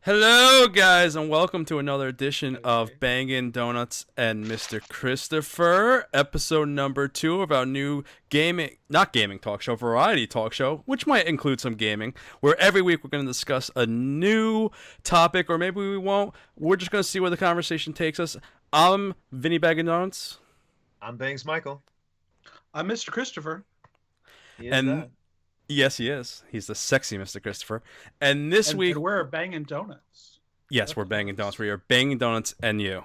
Hello, guys, and welcome to another edition of Okay. Bangin' Donuts and Mr. Kristopher, episode number 2 of our new not gaming talk show, variety talk show, which might include some gaming, where every week we're going to discuss a new topic, or maybe we won't. We're just going to see where the conversation takes us. I'm Vinny Bangin' Donuts, I'm Banks Michael. I'm Mr. Christopher. He is and that. yes, he is. He's the sexy Mr. Kristopher. And this And week, we're banging donuts. yes, we're banging donuts. We are banging donuts and you.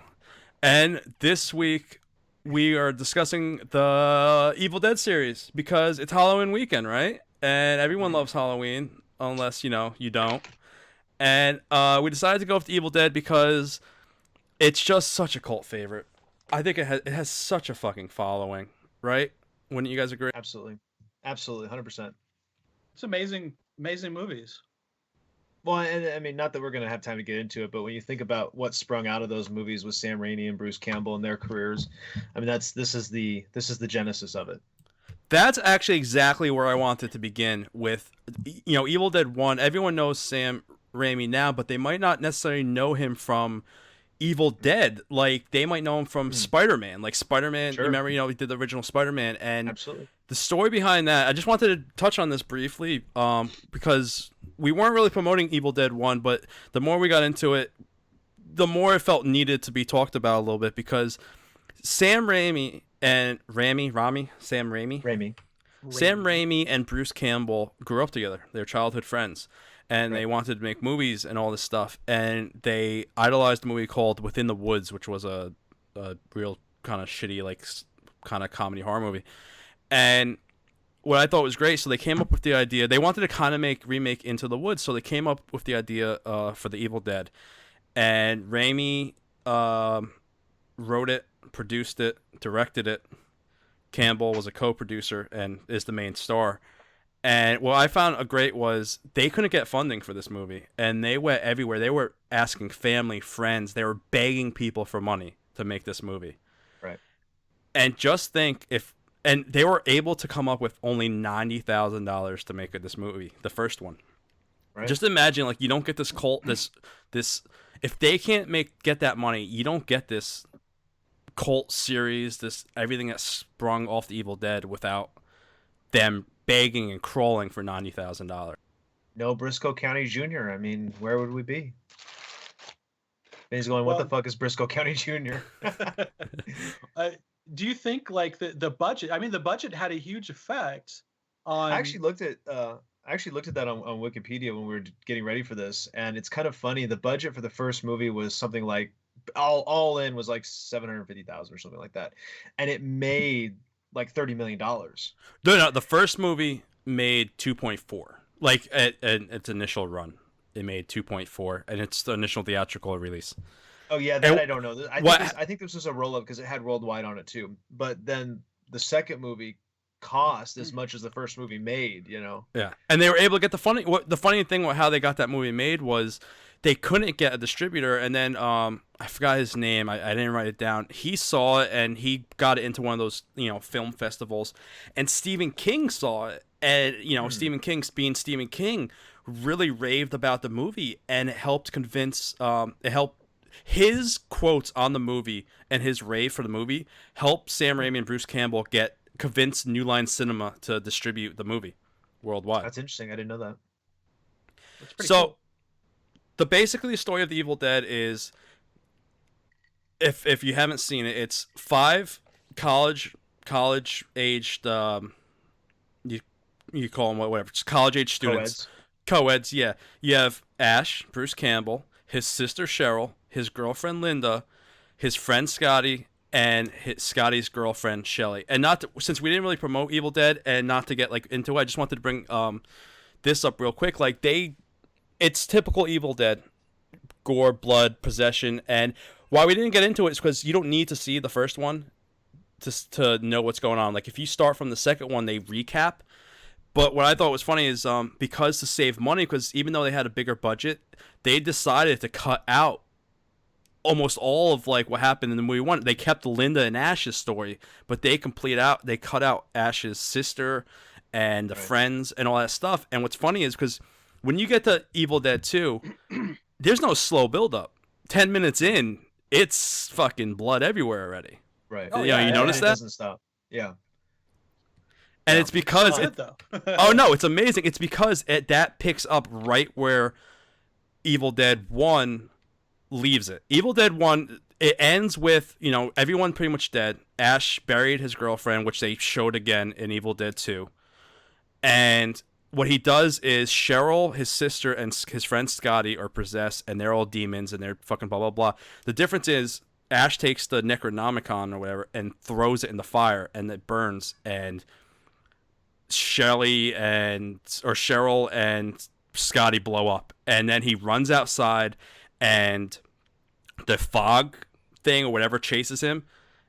And this week we are discussing the Evil Dead series because it's Halloween weekend, right? And everyone loves Halloween, unless you don't. And we decided to go with the Evil Dead because it's just such a cult favorite. I think it has such a fucking following, right? Wouldn't you guys agree? Absolutely. Absolutely. 100%. It's amazing, amazing movies. Well, and I mean, not that we're going to have time to get into it, but when you think about what sprung out of those movies with Sam Raimi and Bruce Campbell and their careers, I mean, this is the genesis of it. That's actually exactly where I wanted to begin with. Evil Dead 1. Everyone knows Sam Raimi now, but they might not necessarily know him from Evil Dead. Like, they might know him from Hmm. Spider-Man. Like, Spider-Man, you Sure. remember, he did the original Spider-Man. And Absolutely. the story behind that, I just wanted to touch on this briefly because we weren't really promoting Evil Dead 1, but the more we got into it, the more it felt needed to be talked about a little bit because Sam Raimi and Raimi. Sam Raimi and Bruce Campbell grew up together. They were childhood friends, and they Right. wanted to make movies and all this stuff. And they idolized a movie called Within the Woods, which was a real kind of shitty, like, kind of comedy horror movie. And what I thought was great, so they came up with the idea. They wanted to kind of remake Into the Woods, so they came up with the idea for the Evil Dead. And Raimi wrote it, produced it, directed it. Campbell was a co-producer and is the main star. And what I found a great was they couldn't get funding for this movie, and they went everywhere. They were asking family, friends, they were begging people for money to make this movie. Right. And just think if, and they were able to come up with only $90,000 to make this movie, the first one. Right. Just imagine, like, you don't get this cult, this. If they can't get that money, you don't get this cult series, this everything that sprung off the Evil Dead without them begging and crawling for $90,000. No Briscoe County Jr. I mean, where would we be? And he's going, what the Well, fuck is Briscoe County Jr.? uh, do you think like the budget? I mean, the budget had a huge effect I on. actually looked at that on Wikipedia when we were getting ready for this, and it's kind of funny. The budget for the first movie was something like all in was like 750,000 or something like that, and it made like $30 million. No, the first movie made 2.4. Like at its initial run, it made 2.4, and it's the initial theatrical release. Oh yeah, that And I don't know. what I think this was a roll up because it had worldwide on it too. But then the second movie cost as much as the first movie made. Yeah, and they were able to get the funny. What the funny thing about how they got that movie made was they couldn't get a distributor, and then I forgot his name. I didn't write it down. He saw it and he got it into one of those film festivals, and Stephen King saw it, and Hmm. Stephen King, being Stephen King, really raved about the movie, and it helped convince. It helped his quotes on the movie and his rave for the movie helped Sam Raimi and Bruce Campbell get convince New Line Cinema to distribute the movie worldwide. That's interesting. I didn't know that. It's pretty So cool. the basically story of the Evil Dead is, if you haven't seen it, it's five college aged you you call them whatever, just college age students, Co-eds. co-eds. Yeah, you have Ash, Bruce Campbell, his sister Cheryl, his girlfriend Linda, his friend Scotty, and Scotty's girlfriend Shelly. And not to, since we didn't really promote Evil Dead, and not to get like into it, I just wanted to bring this up real quick. Like, it's typical Evil Dead: gore, blood, possession. And why we didn't get into it is because you don't need to see the first one to know what's going on. Like, if you start from the second one, they recap. But what I thought was funny is because to save money, because even though they had a bigger budget, they decided to cut out almost all of like what happened in the movie one. They kept Linda and Ash's story, but they cut out Ash's sister and the Right. friends and all that stuff. And what's funny is because when you get to Evil Dead 2, there's no slow build up. 10 minutes in, it's fucking blood everywhere already. Right. Oh, You know, yeah, you And notice it that, doesn't stop. Yeah. and Yeah. it's it's so because good it. though. Oh no, it's amazing. It's because that picks up right where Evil Dead One leaves it. Evil Dead 1, it ends with, everyone pretty much dead. Ash buried his girlfriend, which they showed again in Evil Dead 2. And what he does is Cheryl, his sister, and his friend Scotty are possessed, and they're all demons, and they're fucking blah, blah, blah. The difference is Ash takes the Necronomicon or whatever and throws it in the fire, and it burns, and Cheryl and Scotty blow up. And then he runs outside, and the fog thing or whatever chases him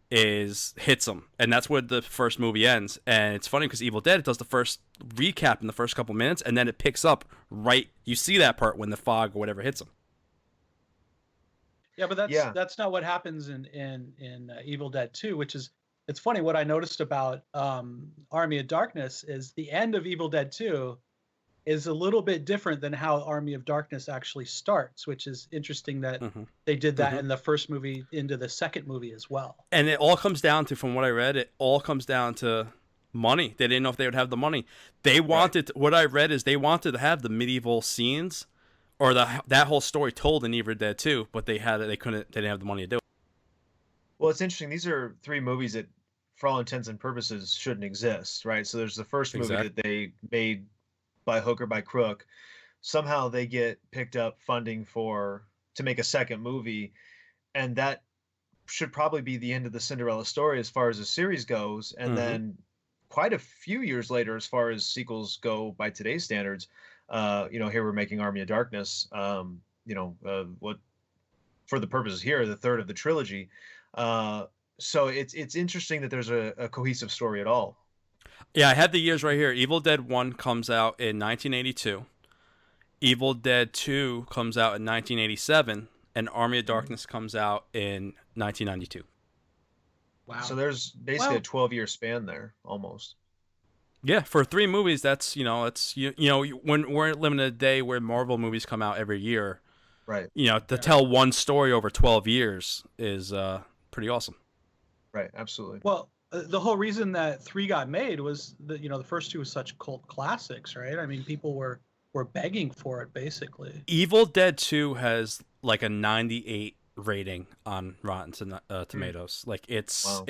hits him, and that's where the first movie ends. And it's funny because Evil Dead, it does the first recap in the first couple minutes, and then it picks up right. You see that part when the fog or whatever hits him. Yeah, but Yeah. that's not what happens in Evil Dead 2, which is it's funny. What I noticed about Army of Darkness is the end of Evil Dead 2 is a little bit different than how Army of Darkness actually starts, which is interesting that they did that in the first movie into the second movie as well. And it all comes down to, from what I read, it all comes down to money. They didn't know if they would have the money. They wanted, what I read is they wanted to have the medieval scenes or that whole story told in Evil Dead 2, but they didn't have the money to do it. Well, it's interesting. These are three movies that, for all intents and purposes, shouldn't exist, right? So there's the first movie Exactly. that they made by hook or by crook. Somehow they get picked up funding to make a second movie, and that should probably be the end of the Cinderella story as far as the series goes. And then quite a few years later, as far as sequels go by today's standards, here we're making Army of Darkness, what for the purposes here, the third of the trilogy. So it's interesting that there's a cohesive story at all. Yeah, I had the years right here. Evil Dead 1 comes out in 1982. Evil Dead 2 comes out in 1987. And Army of Darkness comes out in 1992. Wow. So there's basically a 12-year span there, almost. Yeah, for 3 movies, that's, when we're living in a day where Marvel movies come out every year, Right. To tell one story over 12 years is pretty awesome. Right, absolutely. Well, the whole reason that 3 got made was that the first 2 was such cult classics, right? I mean, people were begging for it basically. Evil Dead 2 has like a 98 rating on Rotten Tomatoes. Like it's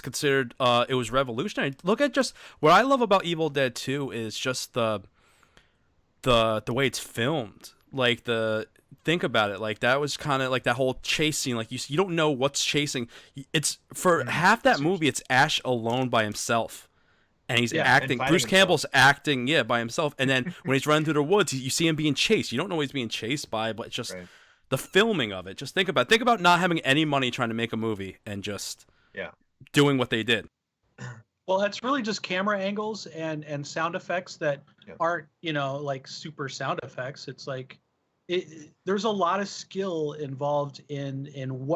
considered it was revolutionary. Look at just what I love about Evil Dead 2 is just the way it's filmed. Like think about it, like that was kind of like that whole chase scene, like you don't know what's chasing. It's for half that movie it's Ash alone by himself, and he's acting. And Bruce himself. Campbell's acting by himself, and then when he's running through the woods, you see him being chased. You don't know what he's being chased by, but just the filming of it. Just think about not having any money trying to make a movie and just doing what they did. Well, it's really just camera angles and sound effects that aren't like super sound effects. It's like there's a lot of skill involved in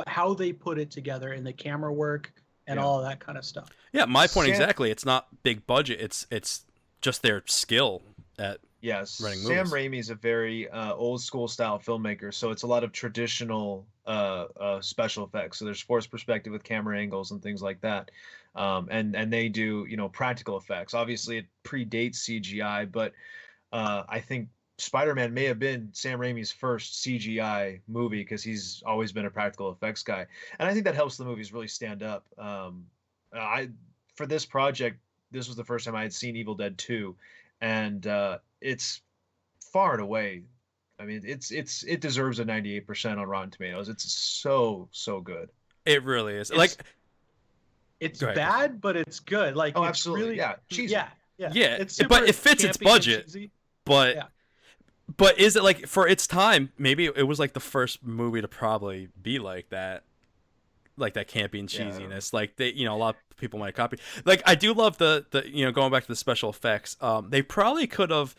how they put it together in the camera work and all of that kind of stuff. Yeah, my point exactly. It's not big budget. It's just their skill at running movies. Sam Raimi is a very old school style filmmaker, so it's a lot of traditional special effects. So there's forced perspective with camera angles and things like that. And they do practical effects. Obviously, it predates CGI, but I think Spider-Man may have been Sam Raimi's first CGI movie because he's always been a practical effects guy, and I think that helps the movies really stand up. For this project, this was the first time I had seen Evil Dead 2, and it's far and away. I mean, it deserves a 98% on Rotten Tomatoes. It's so good. It really is. It's bad, but it's good. Like, it's absolutely, really, cheesy. Yeah. It's But it fits its budget. But is it like for its time? Maybe it was like the first movie to probably be like that campy and cheesiness. Like they, a lot of people might copy. Like I do love the going back to the special effects. They probably could have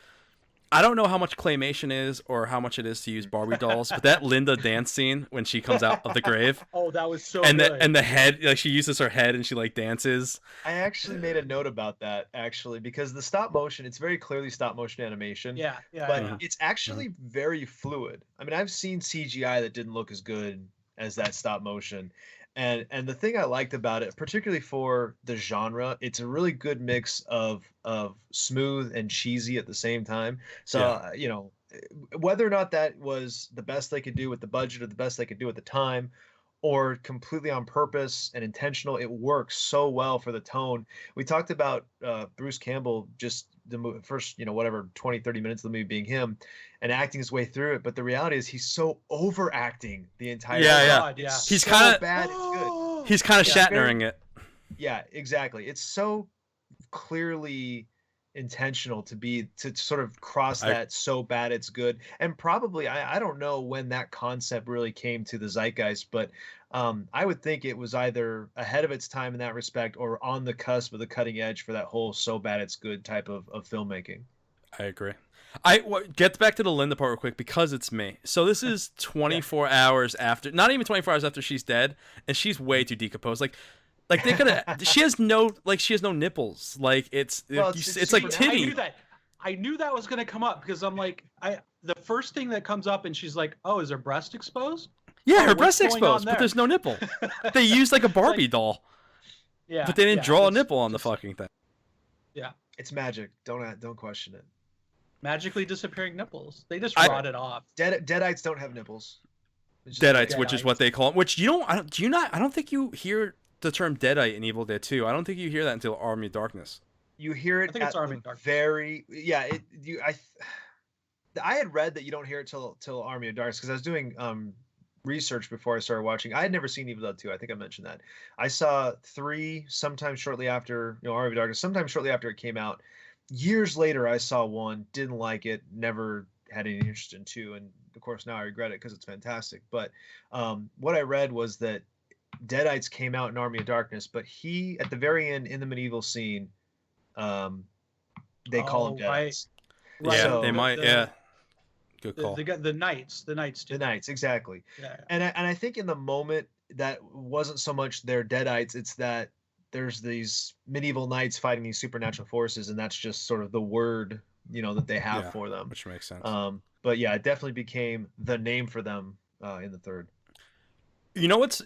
I don't know how much claymation is or how much it is to use Barbie dolls, but that Linda dance scene when she comes out of the grave Oh, that was so and good. the head, like she uses her head and she like dances. I actually made a note about that actually because the stop motion, it's very clearly stop motion animation, Yeah, yeah, but yeah. it's actually very fluid. I mean, I've seen CGI that didn't look as good as that stop motion. And the thing I liked about it, particularly for the genre, it's a really good mix of smooth and cheesy at the same time. So, Yeah. whether or not that was the best they could do with the budget or the best they could do at the time, or completely on purpose and intentional, it works so well for the tone. We talked about Bruce Campbell, just the first, whatever, 20, 30 minutes of the movie being him and acting his way through it. But the reality is he's so overacting the entire Yeah, time. yeah. God, yeah. It's He's so kinda- bad, it's good. He's kind of Yeah. Shatnering it. Yeah, exactly. It's so clearly intentional to sort of cross I- that so bad it's good. And probably I don't know when that concept really came to the zeitgeist, but I would think it was either ahead of its time in that respect or on the cusp of the cutting edge for that whole so bad it's good type of filmmaking. I agree. Get back to the Linda part real quick because it's me. So this is 24 hours after, not even 24 hours after she's dead, and she's way too decomposed. Like they could have. she has no nipples. Like it's Well, it's like super- I titty. knew that. I knew that was gonna come up because I'm like, the first thing that comes up and she's like, "Oh, is her breast exposed?" Yeah, Oh, her what's breast going on exposed, but there? there's no nipple. They used like a Barbie doll, Yeah, but they didn't yeah, draw a it's nipple on the just- fucking thing. Yeah, It's magic. Don't question it. magically disappearing nipples. They just I- rotted off. Deadites don't have nipples. It's just- Deadites, which is Deadites. what they call them. Which you don't. I don't think you hear the term Deadite in Evil Dead 2. I don't think you hear that until Army of Darkness. You hear it I think it's at Army the Dark. I had read that you don't hear it till Army of Darkness because I was doing research before I started watching. I had never seen Evil Dead 2. I think I mentioned that. I saw 3 sometime shortly after, Army of Darkness, sometime shortly after it came out. Years later I saw 1, didn't like it, never had any interest in 2, and of course now I regret it because it's fantastic. But what I read was that Deadites came out in Army of Darkness, but he at the very end in the medieval scene, they call him Oh, right. Deadites. Right. Yeah, So- they might. Yeah, good call. The knights do. The Knights, exactly. Yeah. And I think in the moment that wasn't so much their Deadites, it's that there's these medieval knights fighting these supernatural forces, and that's just sort of the word that they have Yeah. for them. Which makes sense. But yeah, it definitely became the name for them in the third. You know what?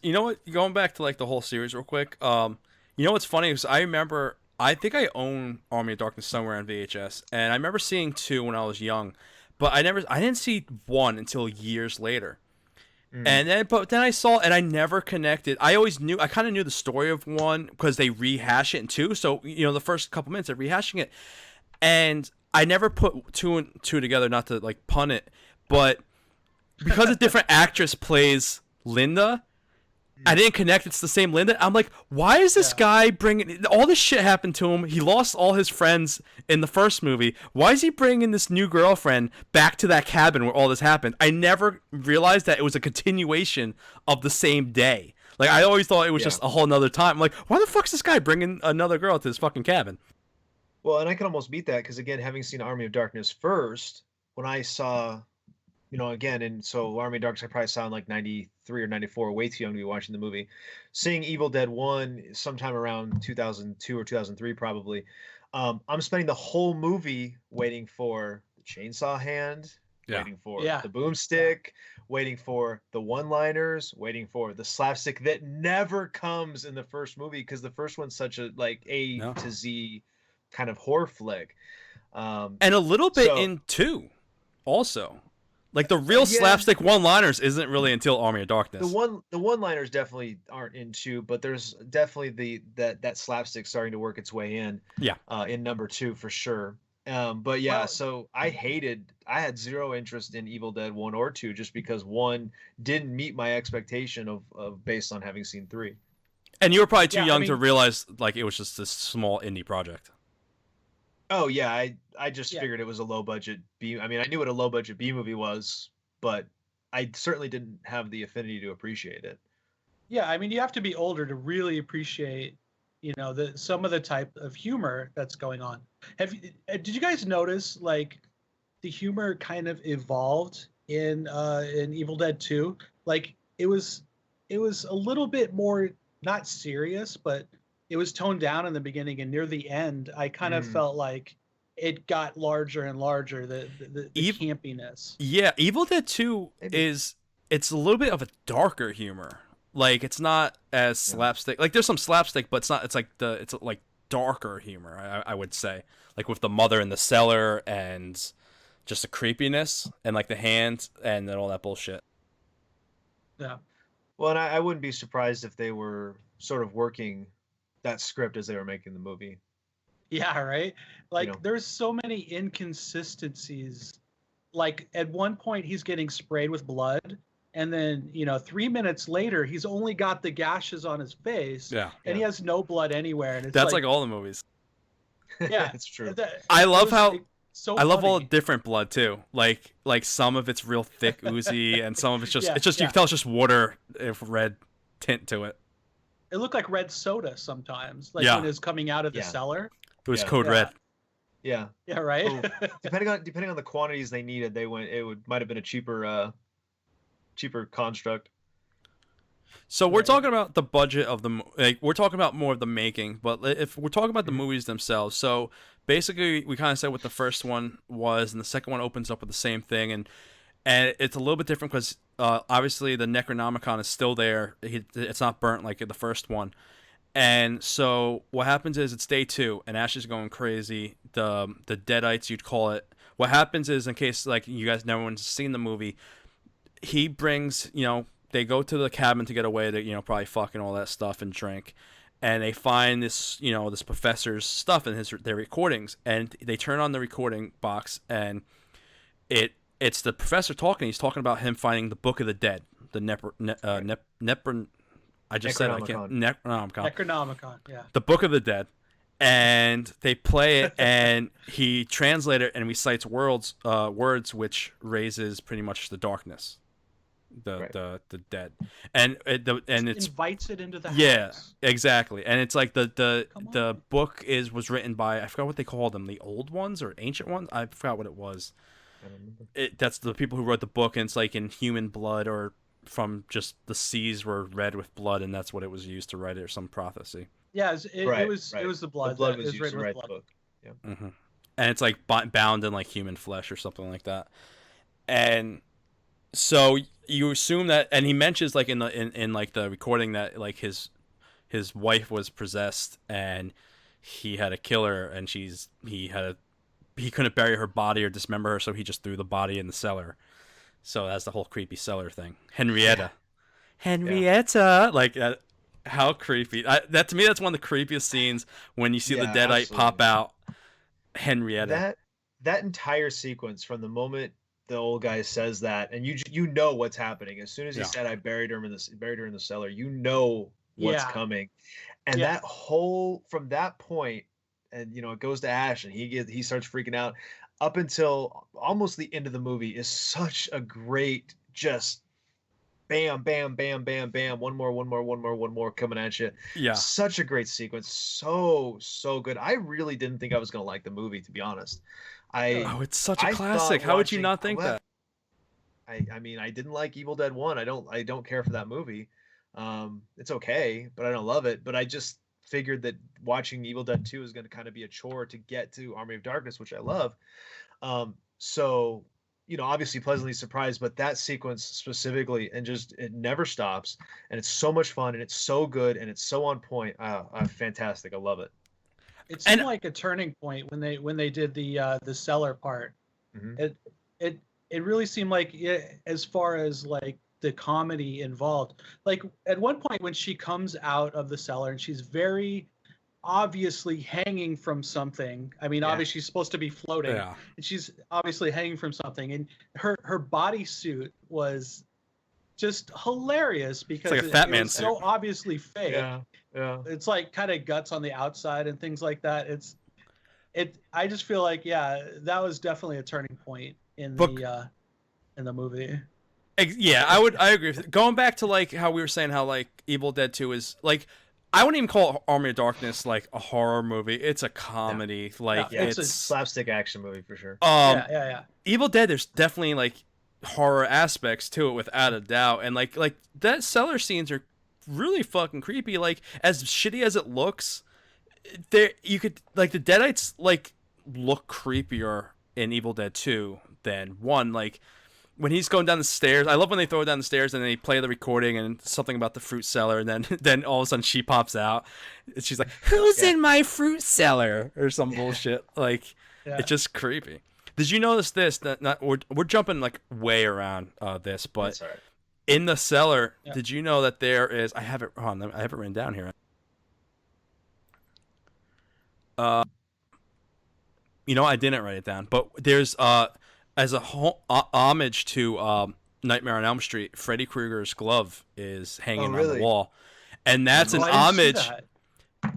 Going back to like the whole series real quick. You know what's funny is I remember. I think I own Army of Darkness somewhere on VHS, and I remember seeing 2 when I was young, but I didn't see 1 until years later. Mm. But then I saw, and I never connected. I kind of knew the story of 1 because they rehash it in 2. So the first couple minutes they're rehashing it, and I never put 2 and 2 together. Not to like pun it, but because a different actress plays Linda, I didn't connect. It's the same Linda. I'm like, why is this guy bringing all this shit happened to him? He lost all his friends in the first movie. Why is he bringing this new girlfriend back to that cabin where all this happened? I never realized that it was a continuation of the same day. Like I always thought it was just a whole nother time. I'm like, why the fuck's this guy bringing another girl to his fucking cabin? Well, and I can almost beat that because again, having seen Army of Darkness first, when I saw, again, and so Army of Darkness I probably saw in like 93 or 94, way too young to be watching the movie. Seeing Evil Dead 1 sometime around 2002 or 2003 probably. I'm spending the whole movie waiting for the chainsaw hand, waiting for the boomstick, waiting for the one-liners, waiting for the slapstick that never comes in the first movie because the first one's such a like A to Z kind of horror flick. And a little bit in 2 also. Like the real slapstick one-liners isn't really until Army of Darkness. The one-liners definitely aren't in 2, but there's definitely that slapstick starting to work its way in. Yeah. In number 2 for sure. But yeah, so I had zero interest in Evil Dead 1 or 2 just because 1 didn't meet my expectation of based on having seen 3. And you were probably too young to realize like it was just this small indie project. Oh yeah, I just figured it was a low budget B. I mean, I knew what a low budget B movie was, but I certainly didn't have the affinity to appreciate it. Yeah, I mean, you have to be older to really appreciate, some of the type of humor that's going on. Did you guys notice like the humor kind of evolved in Evil Dead 2. Like it was a little bit more not serious, but it was toned down in the beginning, and near the end, I kind of Mm. felt like it got larger and larger, the Ev- campiness. yeah, Evil Dead 2 Maybe. is it's a little bit of a darker humor. Like it's not as Yeah. slapstick. Like there's some slapstick, but it's not. It's like darker humor. I would say, like with the mother in the cellar and just the creepiness and like the hand and then all that bullshit. Yeah. Well, and I wouldn't be surprised if they were sort of working that script as they were making the movie. Yeah, right. You Like know, there's so many inconsistencies. Like at one point he's getting sprayed with blood, and then 3 minutes later he's only got the gashes on his face, Yeah, and he Yeah. has no blood anywhere. And it's that's like all the movies. yeah, it's true. I it love was, how so I love all the funny. different blood too. Like some of it's real thick, oozy, and some of it's just Yeah, it's just you yeah. can tell it's just water with red tint to it. It looked like red soda sometimes, like Yeah. when it's coming out of the Yeah. cellar. It was Yeah. code Yeah. red. Yeah. Yeah, right. Oh, depending on the quantities they needed, might have been a cheaper construct. So we're Right. talking about the budget of like we're talking about more of the making, but if we're talking about the Mhm. movies themselves, so basically we kind of said what the first one was, and the second one opens up with the same thing, and it's a little bit different because obviously the Necronomicon is still there; it's not burnt like in the first one, and so what happens is it's day 2, and Ash is going crazy. The Deadites, you'd call it. What happens is, in case like you guys, no one's seen the movie, he brings, they go to the cabin to get away to, probably fucking all that stuff and drink. And they find this, this professor's stuff in their recordings. And they turn on the recording box, and it's the professor talking. He's talking about him finding the Book of the Dead, the I just said I can't. Necronomicon. Necronomicon. Yeah. The Book of the Dead. And they play it, and he translates it and recites words which raises pretty much the darkness. Right. The dead, and it's Invites it into the yeah, house. exactly, and it's like the Come on. book was written by, I forgot what they called them, the old ones or ancient ones, I forgot what it was. I don't remember. That's the people who wrote the book, and it's like in human blood, or from just the seas were red with blood, and that's what it was used to write it, or some prophecy. Yeah, Right, it was right. it was the The blood. blood that was is used written to with write blood. the book. Yeah. Hmm. And it's like bound in like human flesh or something like that, and so you assume that, and he mentions like in like the recording that like his wife was possessed, and he had to kill her, and he couldn't bury her body or dismember her, so he just threw the body in the cellar. So that's the whole creepy cellar thing. Henrietta, like how creepy. That to me, that's one of the creepiest scenes when you see the Yeah, Deadite pop absolutely. out. Henrietta. That entire sequence from the moment the old guy says that, and you know what's happening as soon as he Yeah. said, "I buried her in the cellar." You know what's Yeah. coming, and Yeah. that whole from that point, and it goes to Ash, and he starts freaking out up until almost the end of the movie is such a great just bam, bam, bam, bam, bam, one more, one more, one more, one more coming at you. Yeah. Such a great sequence, so good. I really didn't think I was gonna like the movie, to be honest. I Oh, it's such a I classic. thought How would you watching not think that? I mean, I didn't like Evil Dead 1. I don't care for that movie. It's okay, but I don't love it. But I just figured that watching Evil Dead 2 is going to kind of be a chore to get to Army of Darkness, which I love. So obviously pleasantly surprised, but that sequence specifically, and just it never stops, and it's so much fun, and it's so good, and it's so on point. Fantastic. I love it. It And seemed like a turning point when they did the cellar part. Mhm. It really seemed like as far as like the comedy involved. Like at one point when she comes out of the cellar and she's very obviously hanging from something. I mean, Yeah. obviously she's supposed to be floating, yeah, and she's obviously hanging from something. And her bodysuit was just hilarious because like a Fat it Man was suit. so obviously fake. Yeah. It's like kind of guts on the outside and things like that. I just feel like that was definitely a turning point in Book- the movie. Yeah, I agree with it. Going back to like how we were saying how like Evil Dead 2 is like I wouldn't even call Army of Darkness like a horror movie. It's a comedy. No, Like Yeah, it's it's a a slapstick action movie for sure. um yeah. Evil Dead, there's definitely like horror aspects to it without a doubt, and like that cellar scenes are really fucking creepy. Like as shitty as it looks, there you could like the Deadites like look creepier in Evil Dead 2 than 1. Like when he's going down the stairs, I love when they throw it down the stairs and they play the recording and something about the fruit cellar, and then then all of a sudden she pops out and she's like, "Who's in my fruit cellar?" or some bullshit. Like Yeah. it's just creepy. Did you notice this? That not we're jumping like way around this, but That's all right. in the cellar, Yeah. did you know that there is? I have it. Hold on, I have it written down here. You know, I didn't write it down, but there's as a homage to Nightmare on Elm Street, Freddy Krueger's glove is hanging on really? the wall, and that's an Oh, I didn't see homage. that.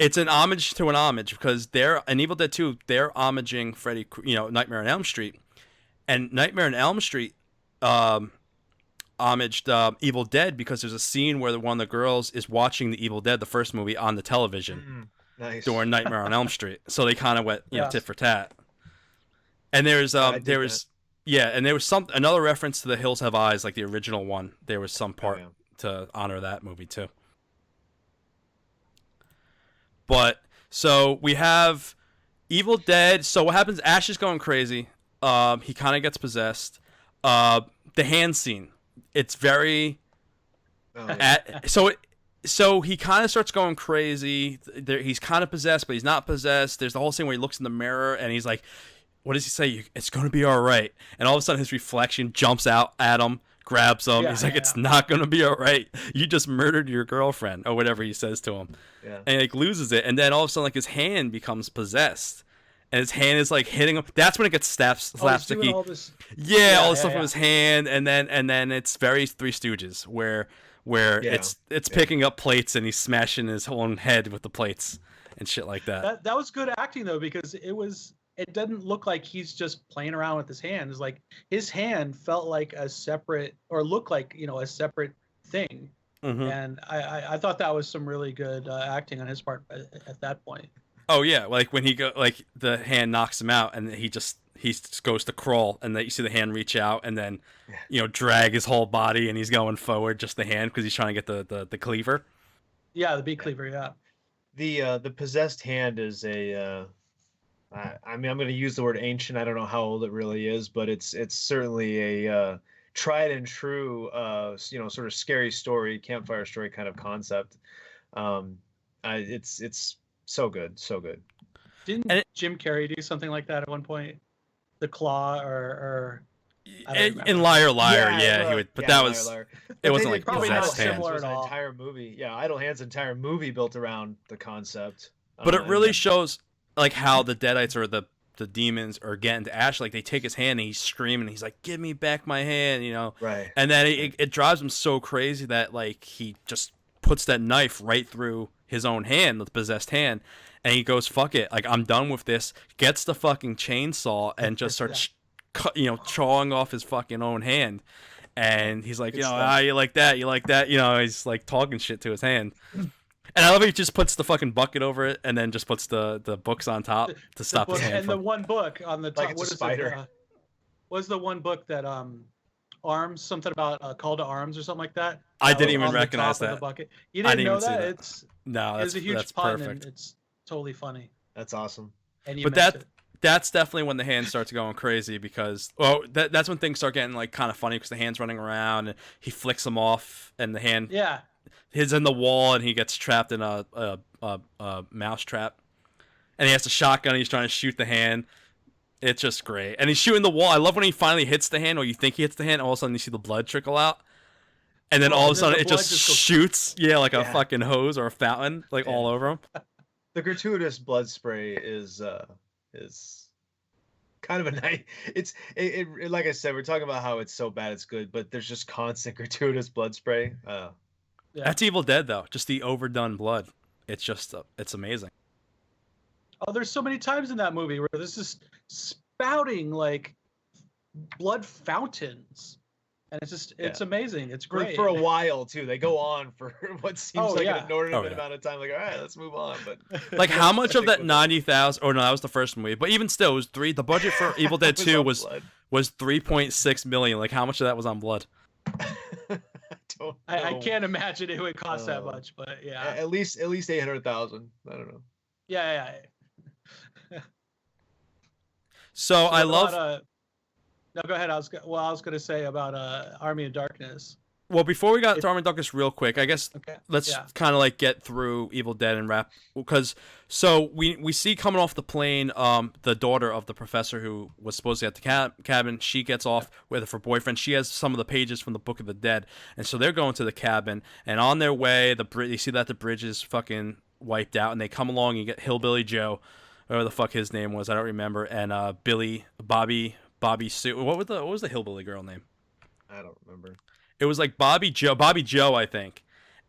It's an homage to an homage because they're in Evil Dead 2. They're homaging Freddy, Nightmare on Elm Street, and Nightmare on Elm Street homaged Evil Dead because there's a scene where one of the girls is watching the Evil Dead, the first movie, on the television Nice. during Nightmare on Elm Street. So they kind of went, Yeah. tit for tat. And there's I dig there was and there was another reference to The Hills Have Eyes, like the original one. There was some part yeah. to honor that movie too. But so we have Evil Dead. So what happens? Ash is going crazy. He kind of gets possessed. The hand scene. It's very Oh, yeah. so he kind of starts going crazy. He's kind of possessed, but he's not possessed. There's the whole scene where he looks in the mirror and he's like, "What does he say? It's going to be all right." And all of a sudden, his reflection jumps out at him, grabs him. Yeah, He's like, yeah, "It's not going to be all right. You just murdered your girlfriend," or whatever he says to him. Yeah. And he like loses it, and then all of a sudden, like his hand becomes possessed, and his hand is like hitting him. That's when it gets Oh, he's doing slapsticky. all this. Yeah, all the Yeah, stuff yeah, from his hand, and then it's very Three Stooges, where Yeah, it's picking up plates and he's smashing his own head with the plates and shit like that. That was good acting though, because it doesn't look like he's just playing around with his hands. Like his hand felt like a separate, or looked like a separate thing. Mhm. And I thought that was some really good acting on his part at that point. Oh yeah, like when like the hand knocks him out and he just goes to crawl, and then you see the hand reach out and then drag his whole body, and he's going forward, just the hand, because he's trying to get the cleaver. Yeah, the beat cleaver. Yeah. The possessed hand is a I mean, I'm going to use the word ancient. I don't know how old it really is, but it's certainly a tried and true sort of scary story, campfire story kind of concept. It's so good, so good. Didn't Jim Carrey do something like that at one point? The claw or I don't In remember. Liar Liar, Yeah, he would, but yeah, that Liar, was Liar. it But wasn't they like probably not possessed hands. similar It was at an all. entire movie. Yeah, Idle Hands' entire movie built around the concept. But it and really then- shows like how the Deadites or the demons are getting to Ash. Like they take his hand and he's screaming. He's like, "Give me back my hand," Right. And then it drives him so crazy that like he just puts that knife right through his own hand, the possessed hand, and he goes, "Fuck it, like I'm done with this." Gets the fucking chainsaw and just starts, chawing off his fucking own hand. And he's like, Good stuff. you like that, he's like talking shit to his hand. And I love how he just puts the fucking bucket over it and then just puts the books on top to stop his book, hand and the from... one book on the top. Like it's What a is spider. it? Was the one book that arms, something about call to arms or something like that? I didn't Was even on the recognize top of that. the bucket. You I didn't didn't know even see that? that. No, It's a huge that's pun, perfect. and it's totally funny. That's awesome. And you But missed it. that's definitely when the hand starts going crazy, because that's when things start getting like kind of funny, because the hand's running around and he flicks them off, and the hand Yeah. is in the wall and he gets trapped in a mouse trap, and he has the shotgun and he's trying to shoot the hand. It's just great, and he's shooting the wall. I love when he finally hits the hand, or you think he hits the hand, all of a sudden you see the blood trickle out, and then all of a and then sudden the it blood just just goes- shoots, like a Yeah. fucking hose or a fountain, like all over him. The gratuitous blood spray is kind of a nice. It like I said, we're talking about how it's so bad it's good, but there's just constant gratuitous blood spray. Yeah. That's Evil Dead though, just the overdone blood. It's just it's amazing. Oh, there's so many times in that movie where this is spouting like blood fountains, and it's amazing. It's for great for a while too. They go on for what seems like an inordinate yeah. amount of time. Like, all right, let's move on. But Like, how much of that 90,000? Or no, that was the first movie. But even still, it was three. The budget for Evil Dead 2 was 3.6 million. Like, how much of that was on blood? I can't imagine it would cost that much, but yeah, at least 800,000. I don't know. Yeah. So I love. No, go ahead. I was going to say about Army of Darkness. Well, before we got to Army of Darkness, real quick, I guess let's kind of like get through Evil Dead and wrap, because so we see coming off the plane, the daughter of the professor who was supposed to be at the cabin. She gets off with her boyfriend. She has some of the pages from the Book of the Dead, and so they're going to the cabin. And on their way, they see that the bridge is fucking wiped out, and they come along. And you get Hillbilly Joe, whatever the fuck his name was, I don't remember, and Bobby Sue. What was the hillbilly girl name? I don't remember. It was like Bobby Joe, I think.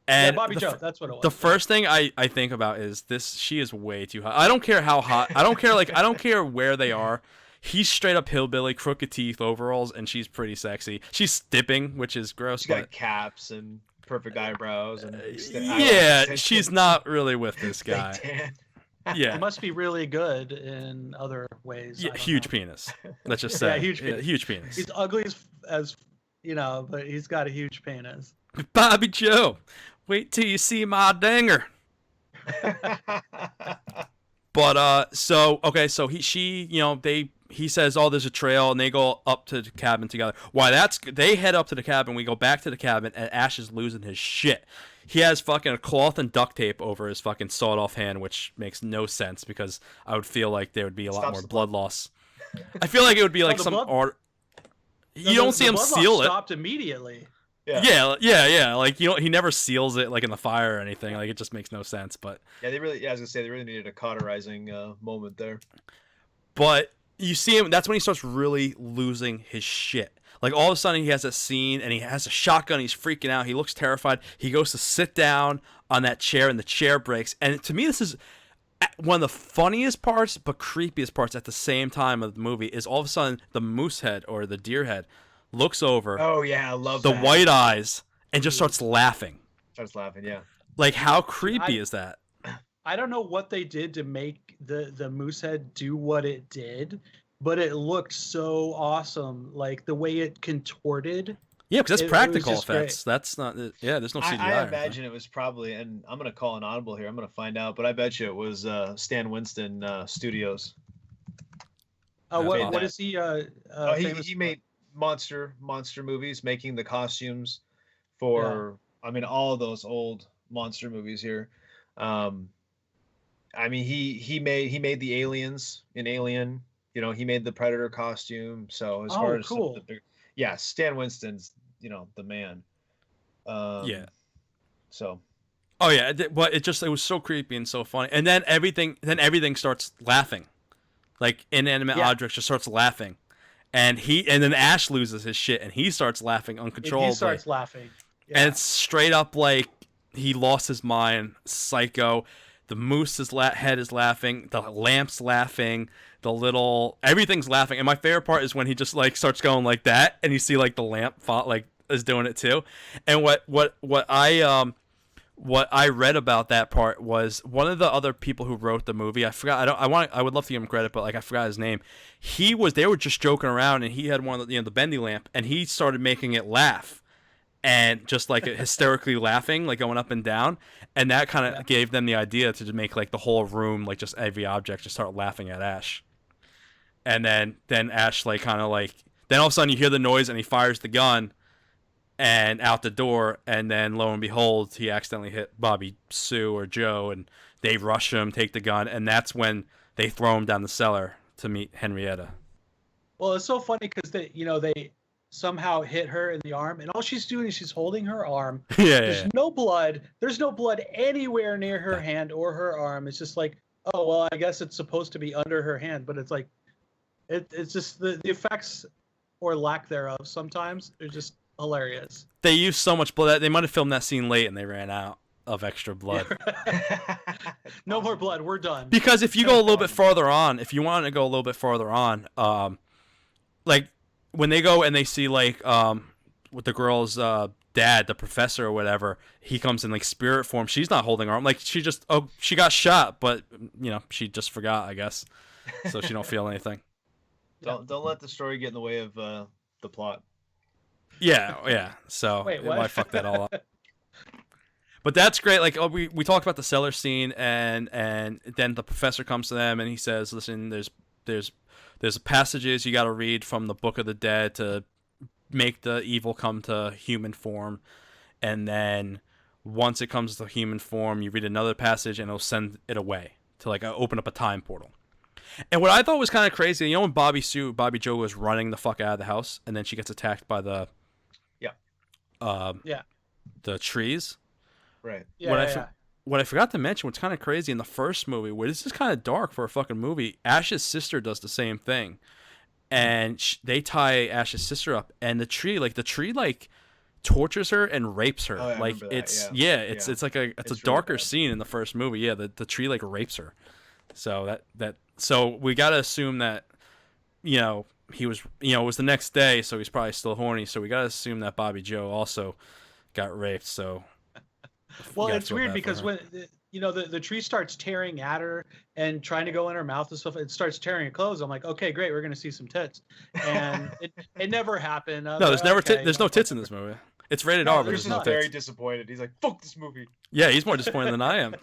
And Bobby Joe, that's what it was. The first thing I think about is this: she is way too hot. I don't care how hot. I don't care where they are. He's straight up hillbilly, crooked teeth, overalls, and she's pretty sexy. She's dipping, which is gross. She's got caps and perfect eyebrows and she's not really with this guy. Yeah, he must be really good in other ways. Yeah, huge penis. Let's just say, huge penis. He's ugly as but he's got a huge penis. Bobby Joe, wait till you see my dinger. But so he says, oh, there's a trail, and they go up to the cabin together. They head up to the cabin. We go back to the cabin, and Ash is losing his shit. He has fucking a cloth and duct tape over his fucking sawed-off hand, which makes no sense because I would feel like there would be a lot more blood loss. I feel like it would be like some art. You don't see him seal it. Stopped immediately. Yeah. Like he never seals it like in the fire or anything. Like it just makes no sense. But I was gonna say they really needed a cauterizing moment there. But you see him. That's when he starts really losing his shit. Like all of a sudden he has a scene and he has a shotgun. He's freaking out. He looks terrified. He goes to sit down on that chair and the chair breaks. And to me, this is one of the funniest parts, but creepiest parts at the same time of the movie. Is all of a sudden the moose head or the deer head looks over. Oh yeah, I love the white eyes and just starts laughing. Yeah. Like how creepy is that? I don't know what they did to make the moose head do what it did, but it looked so awesome. Like the way it contorted. Yeah, because that's practical effects. Great. That's not. Yeah, there's no CGI. I imagine it was probably, and I'm gonna call an audible here. I'm gonna find out, but I bet you it was Stan Winston Studios. What is he? He made monster movies, making the costumes for. Yeah. I mean, all those old monster movies here. I mean, he made the aliens in Alien. He made the Predator costume. So as far as cool. Yeah, Stan Winston's, the man. Yeah. So. Oh yeah, but it was so creepy and so funny, and then everything starts laughing, like inanimate objects just starts laughing, and then Ash loses his shit and he starts laughing uncontrollably. He starts laughing, and it's straight up like he lost his mind, psycho. The moose's head is laughing, the lamp's laughing. Everything's laughing, and my favorite part is when he just like starts going like that, and you see like the lamp like is doing it too. And what I read about that part was one of the other people who wrote the movie. I forgot. I would love to give him credit, but like I forgot his name. They were just joking around, and he had one of the bendy lamp, and he started making it laugh, and just like hysterically laughing, like going up and down, and that kind of gave them the idea to make like the whole room, like just every object, just start laughing at Ash. And then Ash like kind of like then all of a sudden you hear the noise and he fires the gun and out the door, and then lo and behold he accidentally hit Bobby Sue or Joe, and they rush him, take the gun, and that's when they throw him down the cellar to meet Henrietta. Well, it's so funny because they somehow hit her in the arm, and all she's doing is she's holding her arm. There's no blood. There's no blood anywhere near her hand or her arm. It's just like, oh well, I guess it's supposed to be under her hand, but it's like it's just the effects or lack thereof sometimes they're just hilarious. They used so much blood. They might have filmed that scene late and they ran out of extra blood. No more blood. We're done. Because if you go a little bit farther on, if you want to go a little bit farther on, like when they go and they see like with the girl's dad, the professor or whatever, he comes in like spirit form. She's not holding her arm. Like she got shot, but she just forgot, I guess. So she don't feel anything. Don't let the story get in the way of the plot. Yeah. So Wait, what? why fuck that all up? But that's great. Like we talked about the cellar scene, and then the professor comes to them and he says, "Listen, there's passages you got to read from the Book of the Dead to make the evil come to human form, and then once it comes to human form, you read another passage and it'll send it away to like open up a time portal." And what I thought was kind of crazy, when Bobby Joe was running the fuck out of the house, and then she gets attacked by the the trees. Right. What I forgot to mention, what's kind of crazy in the first movie, where this is kind of dark for a fucking movie, Ash's sister does the same thing, and they tie Ash's sister up, and the tree tortures her and rapes her. Oh, yeah, like it's like it's a darker really scene in the first movie. Yeah, the tree like rapes her. So so we gotta assume that he was it was the next day, so he's probably still horny. So we gotta assume that Bobby Joe also got raped. So well, it's weird because when the tree starts tearing at her and trying to go in her mouth and stuff, it starts tearing her clothes. I'm like, okay, great, we're gonna see some tits, and it never happened. No, there's there's no tits in this movie. It's rated R, but Chris there's no is very tits. disappointed. He's like, "Fuck this movie." Yeah, he's more disappointed than I am.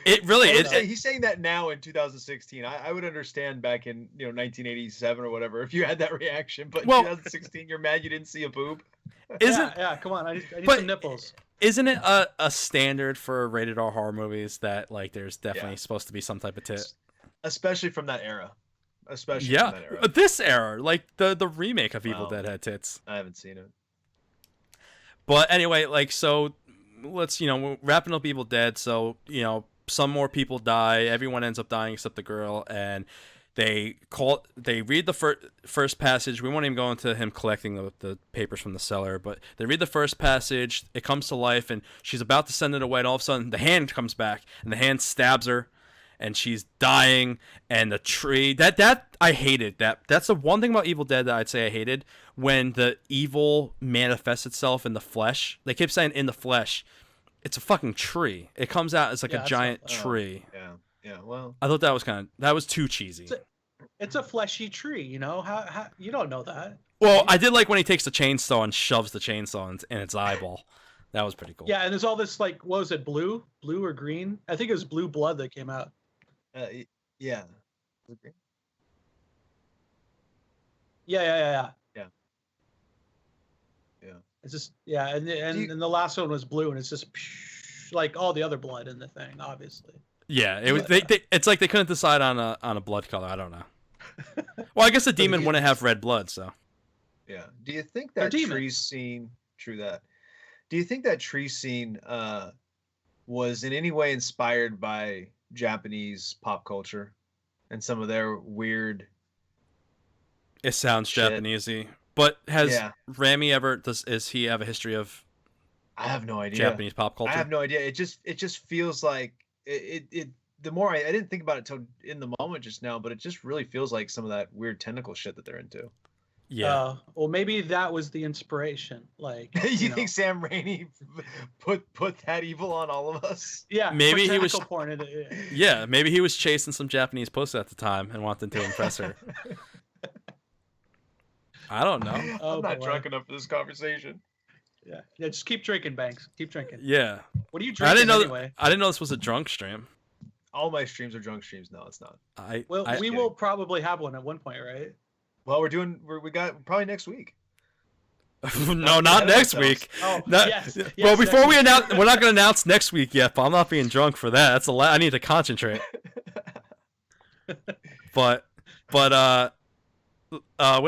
He's saying that now in 2016. I would understand back in 1987 or whatever if you had that reaction, but in 2016 you're mad you didn't see a boob. Yeah, come on, I need some nipples. Isn't it a standard for rated R horror movies that like there's definitely supposed to be some type of tit, especially from that era? From that era. This era, like the remake of Evil Dead had tits. I haven't seen it. But anyway, like so. Let's we're wrapping up Evil Dead, so some more people die, everyone ends up dying except the girl, and they read the first passage. We won't even go into him collecting the papers from the cellar, but they read the first passage, it comes to life, and she's about to send it away, and all of a sudden the hand comes back and the hand stabs her and she's dying, and the tree that I hated. That's the one thing about Evil Dead that I'd say I hated, when the evil manifests itself in the flesh. They kept saying in the flesh. It's a fucking tree. It comes out as like a giant tree. Yeah. Well, I thought that was too cheesy. It's a fleshy tree, how you don't know that. Well, I did like when he takes the chainsaw and shoves the chainsaw in its eyeball. That was pretty cool. Yeah, and there's all this like, what was it, blue or green? I think it was blue blood that came out. Yeah. Yeah. Yeah. It's just and the last one was blue, and it's just like all the other blood in the thing, obviously. Yeah, it was. It's like they couldn't decide on a blood color. I don't know. Well, I guess the demon wouldn't have red blood, so. Yeah. Do you think that tree scene? True that. Do you think that tree scene was in any way inspired by Japanese pop culture and some of their weird? It sounds Japanesey, but has Rami does he have a history of? I have no idea. Japanese pop culture. I have no idea. It just feels like it. The more I didn't think about it till in the moment just now, but it just really feels like some of that weird tentacle shit that they're into. Yeah. Well, maybe that was the inspiration. Like, you think Sam Raimi put that evil on all of us? Yeah. Maybe he was. Porn in it. Yeah, maybe he was chasing some Japanese pussy at the time and wanted to impress her. I don't know. I'm not drunk enough for this conversation. Yeah. Just keep drinking, Banks. Keep drinking. Yeah. What are you drinking anyway? I didn't know this was a drunk stream. All my streams are drunk streams. No, it's not. We will probably have one at one point, right? Well, we got probably next week. No, not next week. Oh, yes, well, before we announce, we're not going to announce next week yet. But I'm not being drunk for that. That's a lot. I need to concentrate. But where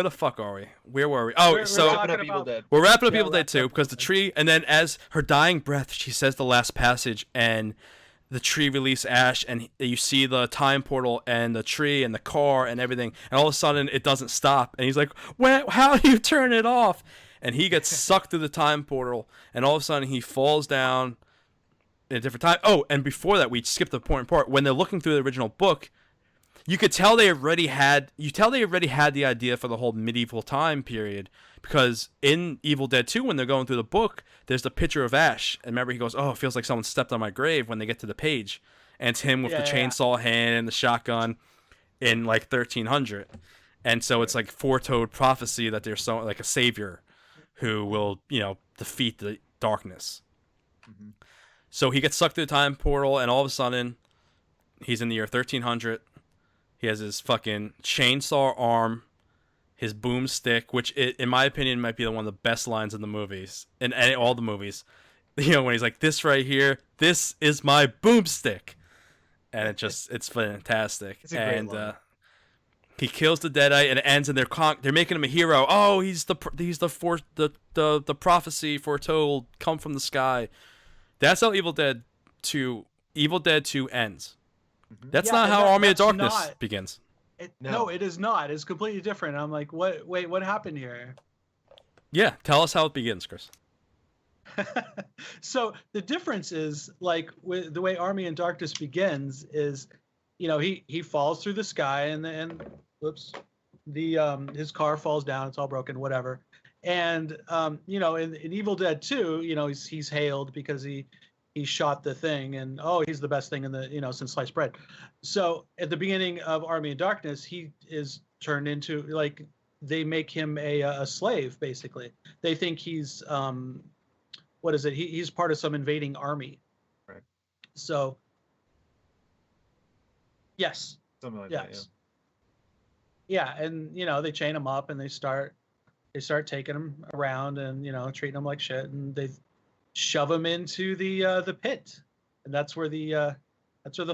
the fuck are we? Where were we? Oh, we're wrapping up Evil Dead. We're wrapping up Evil Dead 2 because the tree, and then as her dying breath, she says the last passage, and the tree release ash, and you see the time portal and the tree and the car and everything, and all of a sudden it doesn't stop, and he's like, how do you turn it off? And he gets sucked through the time portal, and all of a sudden he falls down in a different time. Oh, and before that, we skipped the important part. When they're looking through the original book, you could tell they already had the idea for the whole medieval time period, because in Evil Dead 2, when they're going through the book, there's the picture of Ash, and remember he goes, "Oh, it feels like someone stepped on my grave," when they get to the page, and it's him with the chainsaw hand and the shotgun in like 1300, and so it's like foretold prophecy that there's like a savior who will defeat the darkness. Mm-hmm. So he gets sucked through the time portal, and all of a sudden, he's in the year 1300. He has his fucking chainsaw arm, his boomstick, which in my opinion might be one of the best lines in the movies, in all the movies. When he's like, "This right here, this is my boomstick," and it's fantastic. It's a great line. He kills the Deadite, and it ends, and they're making him a hero. Oh, he's the prophecy foretold, come from the sky. That's how Evil Dead 2 ends. Mm-hmm. That's not how Army of Darkness begins. No, it is not. It's completely different. I'm like, what? Wait, what happened here? Yeah, tell us how it begins, Chris. So the difference is, like, with the way Army of Darkness begins is, he falls through the sky, and whoops, his car falls down. It's all broken, whatever. And in Evil Dead 2, he's hailed because he shot the thing, and he's the best thing in the since sliced bread. So at the beginning of Army of Darkness, he is turned into, like, they make him a slave, basically. They think he's what is it? He's part of some invading army. Right. So yes. Something like that, yeah. Yeah, and they chain him up, and they start taking him around, and treating him like shit, and they shove him into the pit, and that's where the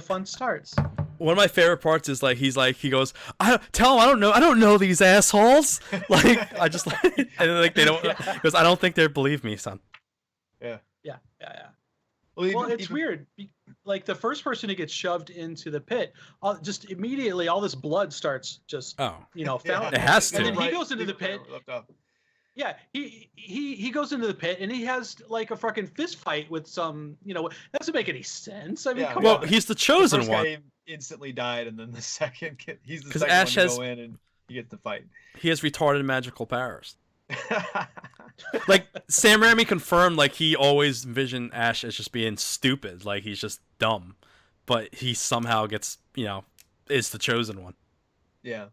fun starts. One of my favorite parts is he goes, "Tell him I don't know these assholes." Like, I just and like they don't, because I don't think they believe me, son. Yeah. Well, it's weird. Like, the first person who gets shoved into the pit, just immediately all this blood starts just fountain. It has to. And then he goes into the pit. Yeah, he goes into the pit, and he has like a fucking fist fight with some, that doesn't make any sense. I mean, come on. He's the chosen the first one. Guy instantly died, and then the second kid, he's the 'Cause second Ash one to go in, and he gets to fight. He has retarded magical powers. Like, Sam Raimi confirmed, like, he always envisioned Ash as just being stupid, like he's just dumb, but he somehow gets, is the chosen one. Yeah.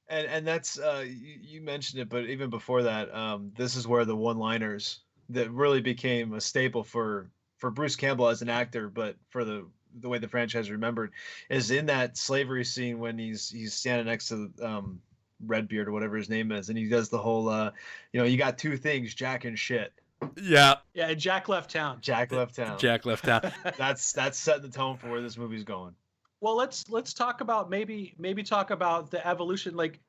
And that's you mentioned it, but even before that, this is where the one-liners that really became a staple for Bruce Campbell as an actor, but for the way the franchise remembered, is in that slavery scene when he's standing next to Redbeard or whatever his name is, and he does the whole you got two things, Jack and shit. Yeah, Jack left town. Jack left town. That's setting the tone for where this movie's going. Well, let's talk about maybe talk about the evolution. Like,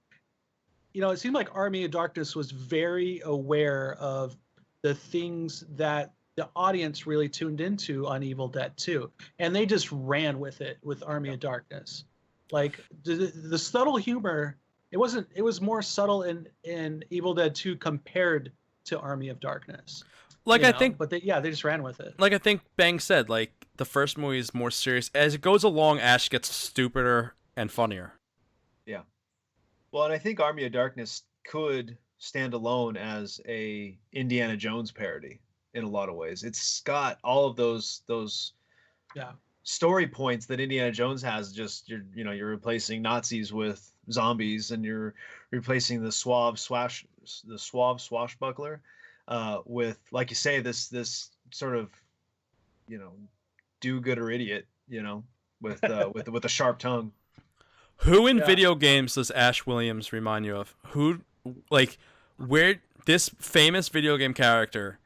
it seemed like Army of Darkness was very aware of the things that the audience really tuned into on Evil Dead 2, and they just ran with it with Army of Darkness. Like, the subtle humor, it was more subtle in Evil Dead 2 compared to Army of Darkness. Like, I think, but they just ran with it. Like, I think Bang said, like, the first movie is more serious. As it goes along, Ash gets stupider and funnier. Yeah. Well, and I think Army of Darkness could stand alone as a Indiana Jones parody in a lot of ways. It's got all of those story points that Indiana Jones has. Just you're replacing Nazis with zombies, and you're replacing the suave swashbuckler with, like you say, this sort of do-gooder idiot, with a sharp tongue. Who in video games does Ash Williams remind you of? Who, like, where this famous video game character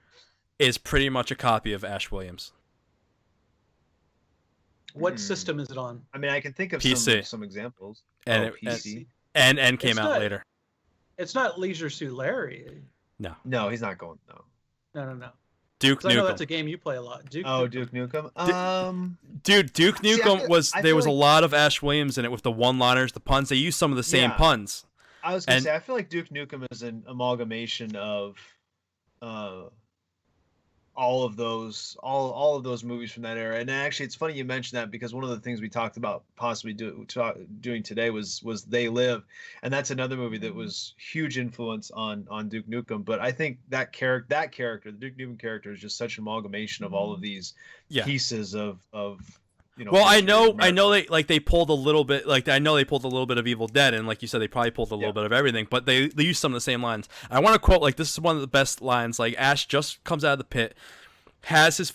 is pretty much a copy of Ash Williams? What system is it on? I mean, I can think of PC. some examples. And PC. And came out later. It's not Leisure Suit Larry. No, he's not going. No. Duke Nukem. I know that's a game you play a lot. Duke Nukem. Dude, Duke Nukem there was a lot of Ash Williams in it with the one-liners, the puns. They used some of the same puns. I was gonna say, I feel like Duke Nukem is an amalgamation of all of those movies from that era. And actually, it's funny you mentioned that, because one of the things we talked about possibly doing today was They Live, and that's another movie that was huge influence on Duke Nukem. But I think that character, the Duke Nukem character, is just such an amalgamation of all of these Yeah. pieces of Well, I history of know America. they pulled a little bit, like I know they pulled a little bit of Evil Dead, and like you said, they probably pulled a little Yeah. bit of everything, but they used some of the same lines. I want to quote, like, this is one of the best lines. Like, Ash just comes out of the pit, has his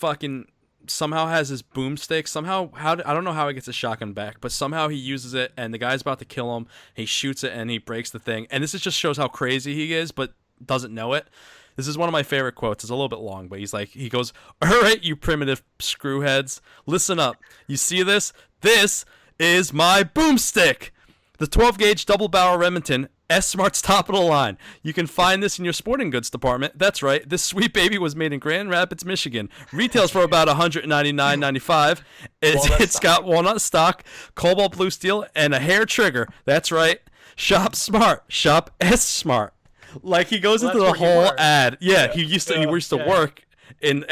somehow has his boomstick. Somehow, I don't know how he gets his shotgun back, but somehow he uses it, and the guy's about to kill him. He shoots it, and he breaks the thing. And this just shows how crazy he is, but doesn't know it. This is one of my favorite quotes. It's a little bit long, but he goes, "All right, you primitive screwheads, listen up. You see this? This is my boomstick. The 12 gauge double barrel Remington, S-Smart's top of the line. You can find this in your sporting goods department. That's right. This sweet baby was made in Grand Rapids, Michigan. Retails for about $199.95. It's got walnut stock, cobalt blue steel, and a hair trigger. That's right. Shop smart. Shop S-Smart." Like, he goes into the whole ad. Yeah, he used to work in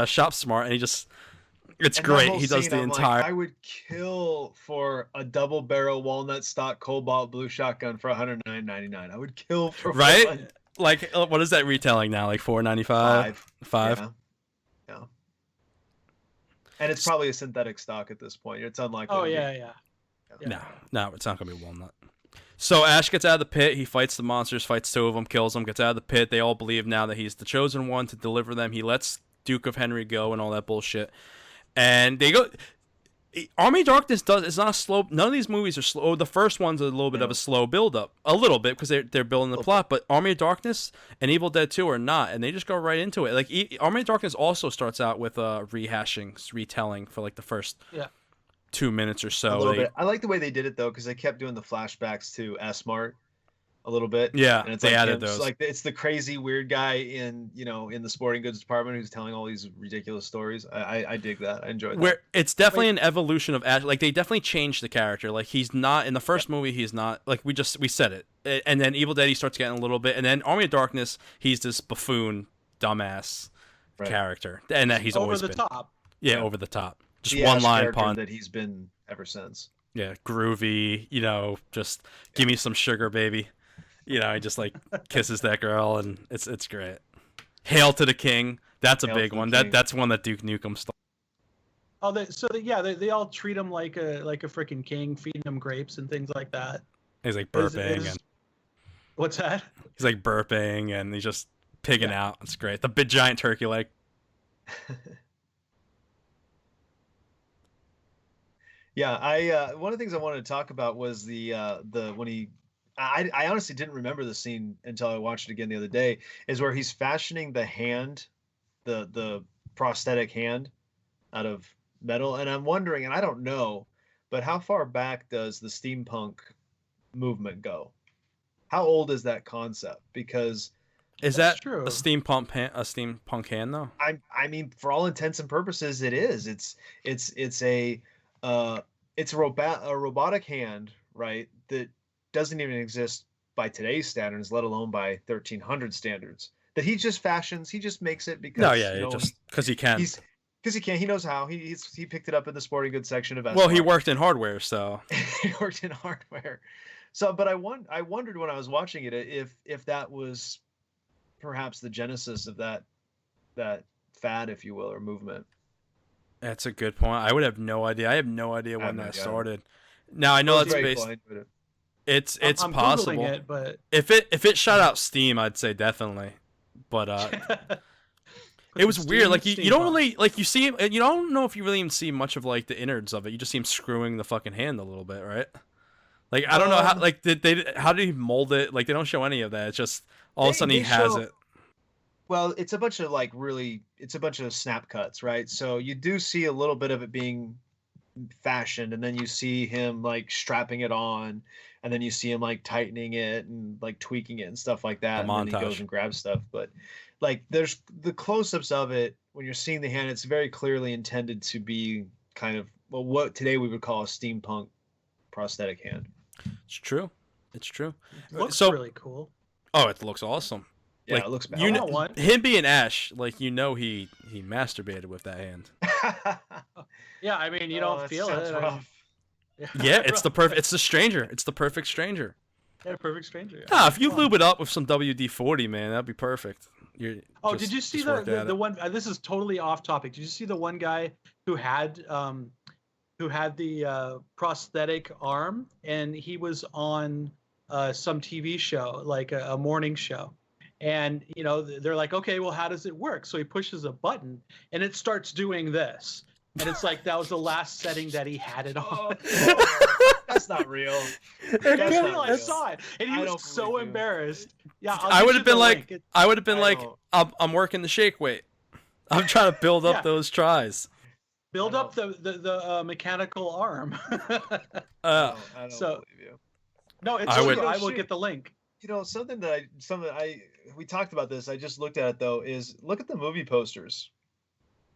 Shop Smart, and it's great. He does the entire. I would kill for a double barrel walnut stock cobalt blue shotgun for $109.99. I would kill for right. One. Like, what is that retailing now? Like $4.95. $5. Yeah. And it's probably a synthetic stock at this point. It's unlikely. Oh yeah. No, it's not gonna be walnut. So Ash gets out of the pit. He fights the monsters, fights 2 of them, kills them, gets out of the pit. They all believe now that he's the chosen one to deliver them. He lets Duke of Henry go and all that bullshit. And they go. Army of Darkness it's not a slow. None of these movies are slow. The first one's a little bit of a slow build up, a little bit, because they're building the plot. But Army of Darkness and Evil Dead 2 are not, and they just go right into it. Like, Army of Darkness also starts out with retelling for like the first 2 minutes or so. A little bit. I like the way they did it though, because they kept doing the flashbacks to S-Mart a little bit. Yeah, and it's they like added those. Like, it's the crazy weird guy in the sporting goods department who's telling all these ridiculous stories. I dig that. I enjoy that. Where it's definitely an evolution of Ash. Like, they definitely changed the character. Like, he's not in the first movie. He's not, like, we said it. And then Evil Dead, he starts getting a little bit, and then Army of Darkness, he's this buffoon, dumbass character, and that he's always been over the top. Yeah, over the top. Just the one Ash line character pun that he's been ever since. Yeah, groovy. Just give me some sugar, baby. He just like kisses that girl, and it's great. Hail to the King. That's a big one. That's one that Duke Nukem stole. Oh, they all treat him like a freaking king, feeding him grapes and things like that. He's like burping and. What's that? He's like burping and he's just pigging out. It's great. The big giant turkey leg. Yeah, I one of the things I wanted to talk about was the when he. I honestly didn't remember the scene until I watched it again the other day. Is where he's fashioning the hand, the prosthetic hand, out of metal, and I'm wondering, and I don't know, but how far back does the steampunk movement go? How old is that concept? Because is that true. a steampunk hand though? I mean, for all intents and purposes, it is. It's a robotic hand, right? That doesn't even exist by today's standards, let alone by 1300 standards. That he just fashions, he just makes it because just because he can. Because he can, he knows how. He picked it up in the sporting goods section of. Well, he worked in hardware, so he worked in hardware. So, but I wondered when I was watching it if that was perhaps the genesis of that fad, if you will, or movement. That's a good point. I would have no idea. I have no idea when that started. Now I know it's based. It's I'm possible. Googling it, but if it shot out steam, I'd say definitely. But it was weird. Like you don't really like you see him. You don't know if you really even see much of like the innards of it. You just see him screwing the fucking hand a little bit, right? Like I don't know how. Like how did he mold it? Like they don't show any of that. It's just all of a sudden he has it. Well, it's a bunch of it's a bunch of snap cuts, right? So you do see a little bit of it being fashioned, and then you see him like strapping it on, and then you see him like tightening it and like tweaking it and stuff like that. And then he goes and grabs stuff. But like there's the close-ups of it when you're seeing the hand, it's very clearly intended to be kind of what today we would call a steampunk prosthetic hand. It's true. It's true. It looks really cool. Oh, it looks awesome. Yeah, Like it looks bad. I want one. him being Ash, like he masturbated with that hand. Yeah, I mean, you Oh, don't that feel sounds it. rough. Yeah, it's the perfect. It's the stranger. It's the perfect stranger. Yeah, perfect stranger. Yeah. Ah, if you Come on. lube it up with some WD-40, man, that'd be perfect. Oh, did you see just work at the it. one? This is totally off topic. Did you see the one guy who had the prosthetic arm, and he was on some TV show, like a morning show, and they're like, okay, well, how does it work? So he pushes a button, and it starts doing this, and it's like that was the last setting that he had it on. That's not real. It's That's real. not I real. saw it, and he I was don't so believe you. embarrassed. Yeah, I would have been like, don't- I'm working the shake weight. I'm trying to build up Yeah. those tries. build I up the mechanical arm. Uh, I don't so- believe you. No, it's I would- true. I will Shoot. get the link. We talked about this. I just looked at it though. Is look at the movie posters.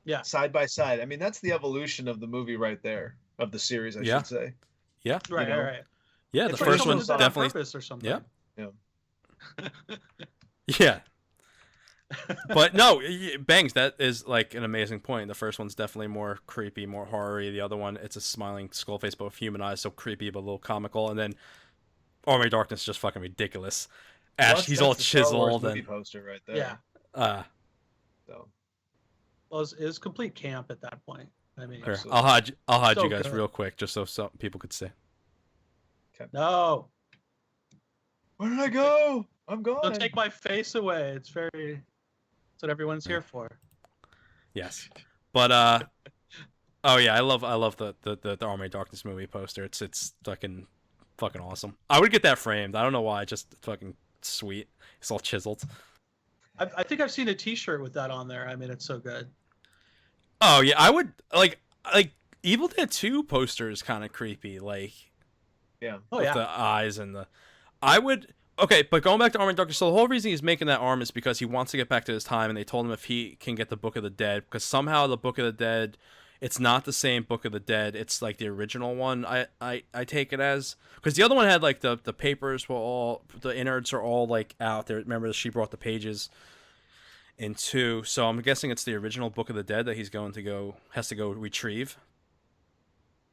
Yeah. Side by side. I mean, that's the evolution of the movie right there, of the series, I Yeah. should say. yeah, Right, know, right. yeah. It's The like first someone one's did that on definitely, purpose or something. Yeah. Yeah. yeah. But no, Bangs, that is like an amazing point. The first one's definitely more creepy, more horror-y. The other one, it's a smiling skull face, but with human eyes, so creepy but a little comical. And then Army of Darkness is just fucking ridiculous. Well, Ash, he's all that's the Star Wars chiseled movie and poster right there. Yeah. So Well, it was complete camp at that point. I mean, here, Absolutely. I'll hide So you guys good. real quick, just so some people could see. no, where did I go? I'm gone. don't take my face away. It's very. That's what everyone's here for. Yes, but oh yeah, I love the Army of Darkness movie poster. It's fucking awesome. I would get that framed. I don't know why, just fucking sweet. It's all chiseled. I think I've seen a T-shirt with that on there. I mean, it's so good. Oh yeah, I would like Evil Dead 2 poster is kind of creepy, like Yeah. Oh with yeah. the eyes and the. I would okay, but going back to Army of Darkness, so the whole reason he's making that arm is because he wants to get back to his time, and they told him if he can get the Book of the Dead, because somehow the Book of the Dead, it's not the same Book of the Dead. It's like the original one. I take it as, because the other one had like the papers were all, the innards are all like out there. Remember, she brought the pages in 2, so I'm guessing it's the original Book of the Dead that he's has to go retrieve.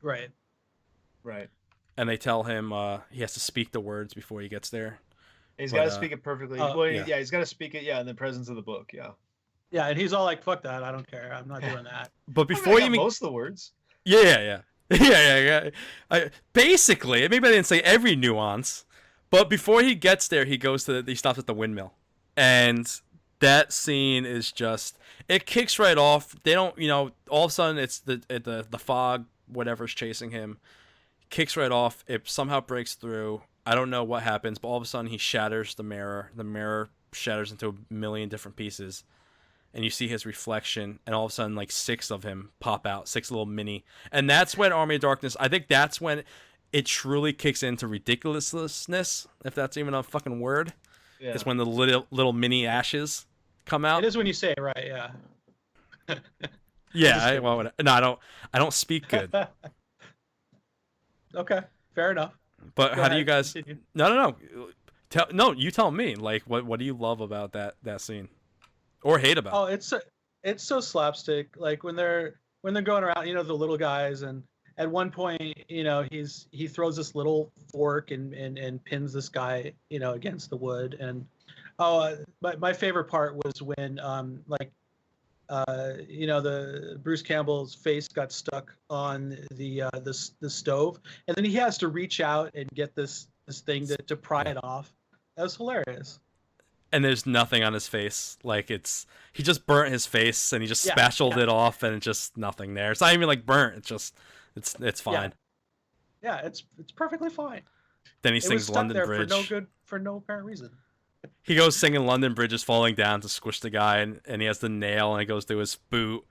Right. Right. And they tell him he has to speak the words before he gets there. He's But, got to speak it perfectly. Well, yeah. yeah, he's got to speak it. Yeah, in the presence of the book. Yeah. Yeah, and he's all like, "Fuck that! I don't care. I'm not doing that." But I before got you even most of the words. yeah. Basically, maybe I didn't say every nuance, but before he gets there, he stops at the windmill, and that scene is just, it kicks right off. They don't, all of a sudden it's the fog, whatever's chasing him, kicks right off. It somehow breaks through. I don't know what happens, but all of a sudden he shatters the mirror. The mirror shatters into a million different pieces. And you see his reflection, and all of a sudden, like 6 of him pop out, 6 little mini. And that's when Army of Darkness, I think that's when it truly kicks into ridiculousness, if that's even a fucking word. Yeah. It's when the little mini ashes come out. It is when you say it right. Yeah. Yeah, I don't speak good. Okay, fair enough. But Go how do you ahead, guys? continue. No. You tell me. Like, what do you love about that scene, or hate about? Oh, it's so slapstick. Like when they're going around, the little guys, and at one point, he throws this little fork and pins this guy, against the wood. And my favorite part was when the Bruce Campbell's face got stuck on the stove, and then he has to reach out and get this thing to pry it off. That was hilarious. And there's nothing on his face. Like he just burnt his face and he just spatuled it off, and it's just nothing there. It's not even like burnt. It's just it's fine. Yeah, it's perfectly fine. Then he It was sings stuck London there Bridge. for no apparent reason. He goes singing London Bridge is falling down to squish the guy, and he has the nail and it goes through his boot,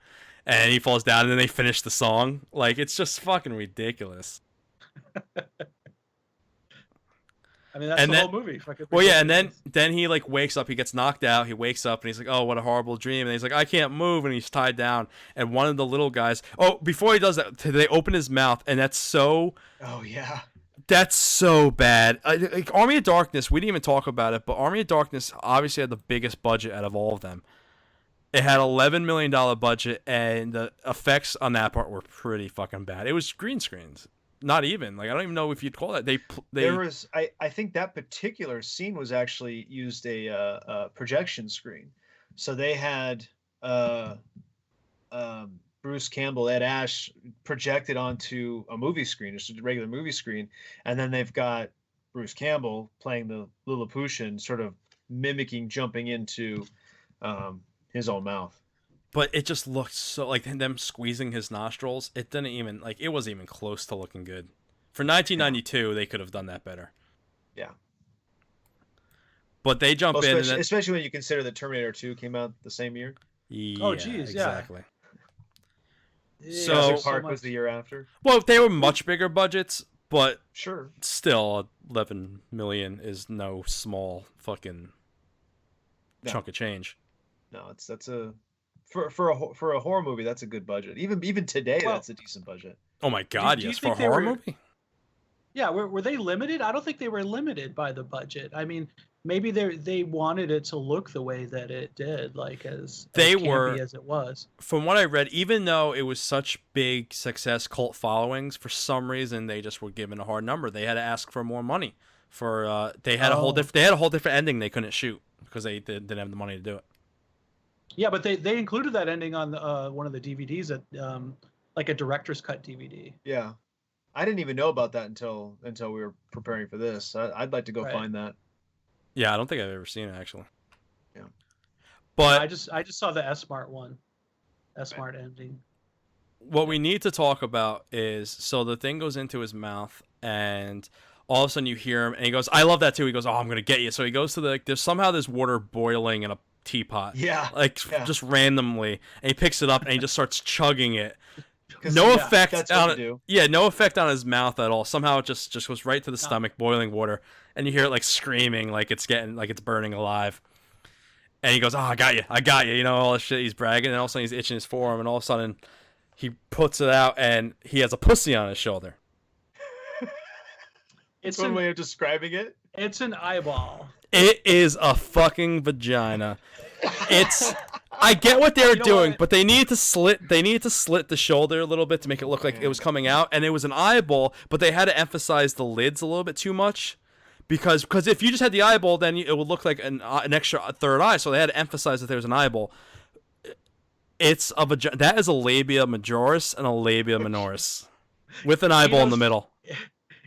and he falls down, and then they finish the song. Like, it's just fucking ridiculous. I mean, that's And the then- whole movie. Fucking Well, yeah, and ridiculous. then he like wakes up, he gets knocked out, he wakes up, and he's like, oh, what a horrible dream, and he's like, I can't move, and he's tied down, and one of the little guys, before he does that, they open his mouth, and that's so, Oh yeah. That's so bad. Like Army of Darkness, we didn't even talk about it, but Army of Darkness obviously had the biggest budget out of all of them. It had $11 million budget, and the effects on that part were pretty fucking bad. It was green screens, not even like I don't even know if you'd call that. There was I think that particular scene was actually used a projection screen, so they had Bruce Campbell, Ed Ash projected onto a movie screen, just a regular movie screen, and then they've got Bruce Campbell playing the Lilliputian, sort of mimicking jumping into his own mouth. But it just looked so like them squeezing his nostrils. It didn't even like it wasn't even close to looking good. For 1992, they could have done that better. Yeah. But they jump in, especially when you consider that Terminator 2 came out the same year. Yeah, oh, geez, exactly. Yeah. So Jurassic Park was the year after. Well, they were much bigger budgets, but Sure, still, 11 million is no small fucking chunk of change. No, that's a for a horror movie. That's a good budget. Even today, that's a decent budget. Oh my god, do you yes, for a think horror movie. Yeah, were they limited? I don't think they were limited by the budget. I mean, maybe they wanted it to look the way that it did, like as campy as it was. From what I read, even though it was such big success, cult followings, for some reason they just were given a hard number. They had to ask for more money. They had a whole different ending they couldn't shoot because they didn't have the money to do it. Yeah, but they included that ending on one of the DVDs at like a director's cut DVD. Yeah. I didn't even know about that until we were preparing for this. I'd like to go find that. Yeah, I don't think I've ever seen it actually. Yeah, but I just saw the S-Mart one, S-Mart ending. What we need to talk about is so the thing goes into his mouth, and all of a sudden you hear him, and he goes, "I love that too." He goes, "Oh, I'm gonna get you." So he goes to there's water boiling in a teapot. Yeah, just randomly, and he picks it up and he just starts chugging it. No effect on it. Yeah, no effect on his mouth at all. Somehow it just goes right to the stomach, boiling water, and you hear it like screaming, like it's burning alive. And he goes, "Oh, I got you," you know, all this shit. He's bragging, and all of a sudden he's itching his forearm, and all of a sudden he puts it out, and he has a pussy on his shoulder. It's one way of describing it. It's an eyeball. It is a fucking vagina. I get what they were doing, but they needed to slit the shoulder a little bit to make it look like it was coming out, and it was an eyeball, but they had to emphasize the lids a little bit too much because if you just had the eyeball, then it would look like an extra third eye, so they had to emphasize that there was an eyeball. It's a vagina. That is a labia majoris and a labia minoris with an eyeball in the middle.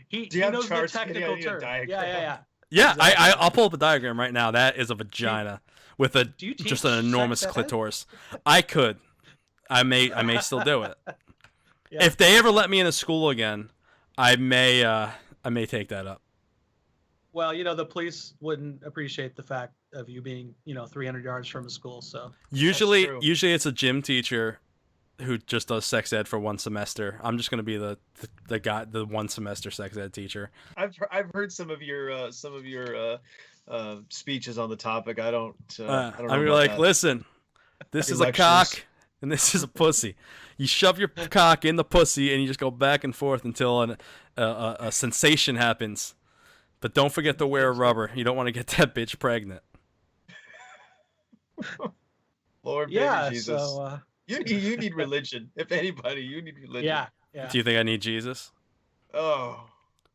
He knows the technical term. Yeah. Yeah, exactly. I'll pull up a diagram right now. That is a vagina with just an enormous clitoris. I could. I may still do it. Yeah. If they ever let me into school again, I may take that up. Well, the police wouldn't appreciate the fact of you being, 300 yards from a school. So usually it's a gym teacher who just does sex ed for one semester. I'm just gonna be the guy, the 1 semester sex ed teacher. I've heard some of your speeches on the topic. I don't know. I'm like, that. Listen, this is lectures. A cock and this is a pussy. You shove your cock in the pussy and you just go back and forth until a sensation happens. But don't forget to wear a rubber. You don't want to get that bitch pregnant. Lord, baby Jesus. So, You need religion. If anybody, you need religion. Yeah. Do you think I need Jesus? Oh.